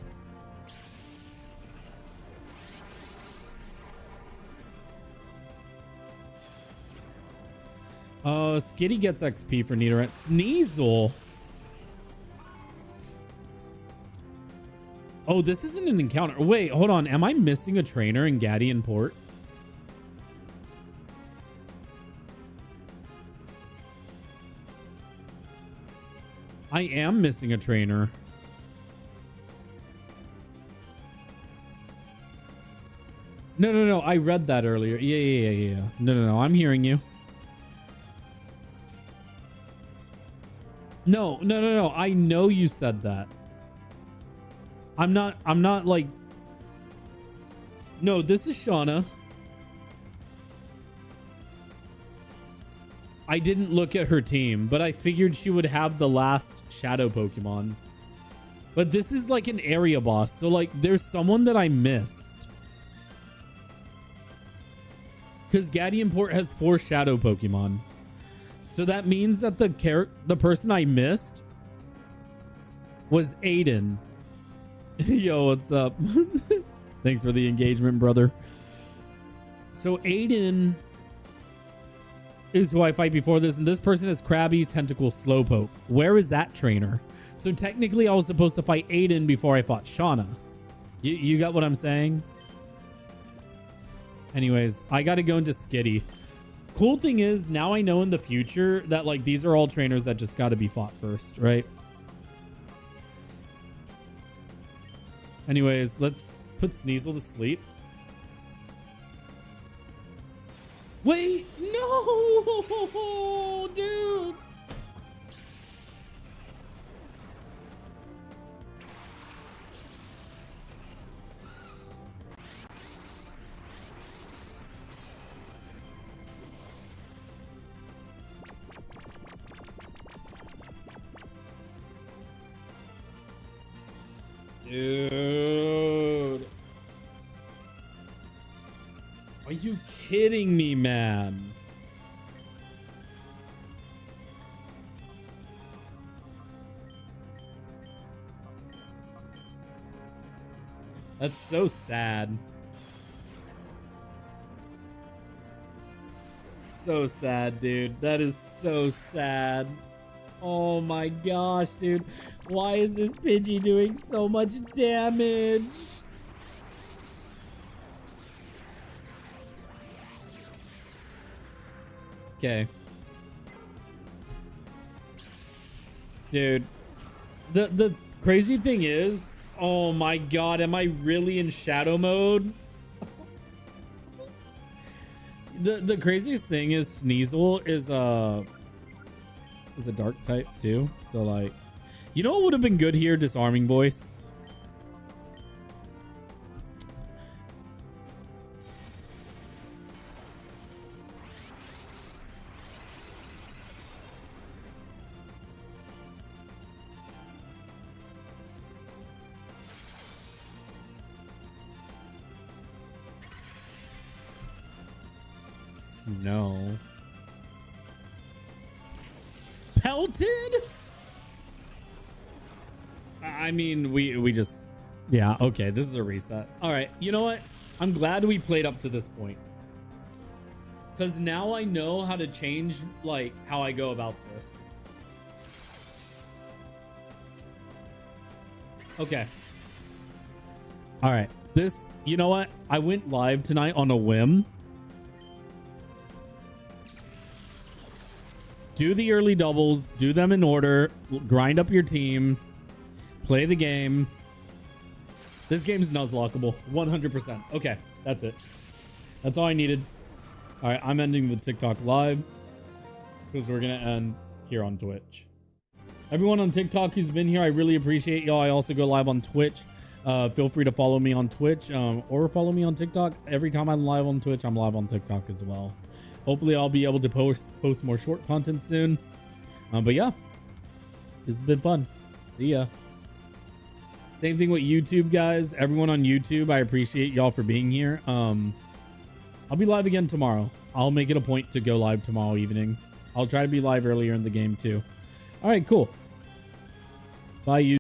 Oh, Skitty gets XP for Nidoran. Sneasel. Oh, this isn't an encounter. Wait, hold on. Am I missing a trainer in Gadian Port? I am missing a trainer. No. I read that earlier. Yeah. No. I'm hearing you. No. I know you said that. I'm not like... No, this is Shauna. I didn't look at her team, but I figured she would have the last shadow Pokemon. But this is like an area boss. So like there's someone that I missed. Because Gadian Port has 4 shadow Pokemon. So that means that the person I missed was Aiden. Yo, what's up? Thanks for the engagement, brother. So Aiden is who I fight before this, and this person is Krabby Tentacle Slowpoke. Where is that trainer? So technically I was supposed to fight Aiden before I fought Shauna. You got what I'm saying? Anyways, I got to go into Skitty. Cool thing is, now I know in the future that like these are all trainers that just got to be fought first, right? Anyways, let's put Sneasel to sleep. Wait, no, dude. Dude. Are you kidding me, man? That's so sad. So sad, dude. That is so sad. Oh my gosh, dude. Why is this Pidgey doing so much damage? Okay. Dude. The crazy thing is, oh my god, am I really in shadow mode? The craziest thing is Sneasel is a dark type too. So like, you know what would have been good here? Disarming voice. snow. Pelted? I mean, we just, yeah, okay, this is a reset. All right, you know what? I'm glad we played up to this point. Because now I know how to change, like, how I go about this. Okay. All right. This, you know what? I went live tonight on a whim. Do the early doubles. Do them in order. Grind up your team. Play the game. This game's Nuzlockable. 100%. Okay. That's it. That's all I needed. All right, I'm ending the TikTok live because we're going to end here on Twitch. Everyone on TikTok who's been here, I really appreciate y'all. I also go live on Twitch. Feel free to follow me on Twitch or follow me on TikTok. Every time I'm live on Twitch, I'm live on TikTok as well. Hopefully, I'll be able to post more short content soon. But yeah, this has been fun. See ya. Same thing with YouTube, guys. Everyone on YouTube, I appreciate y'all for being here. I'll be live again tomorrow. I'll make it a point to go live tomorrow evening. I'll try to be live earlier in the game too. All right, cool. Bye, you.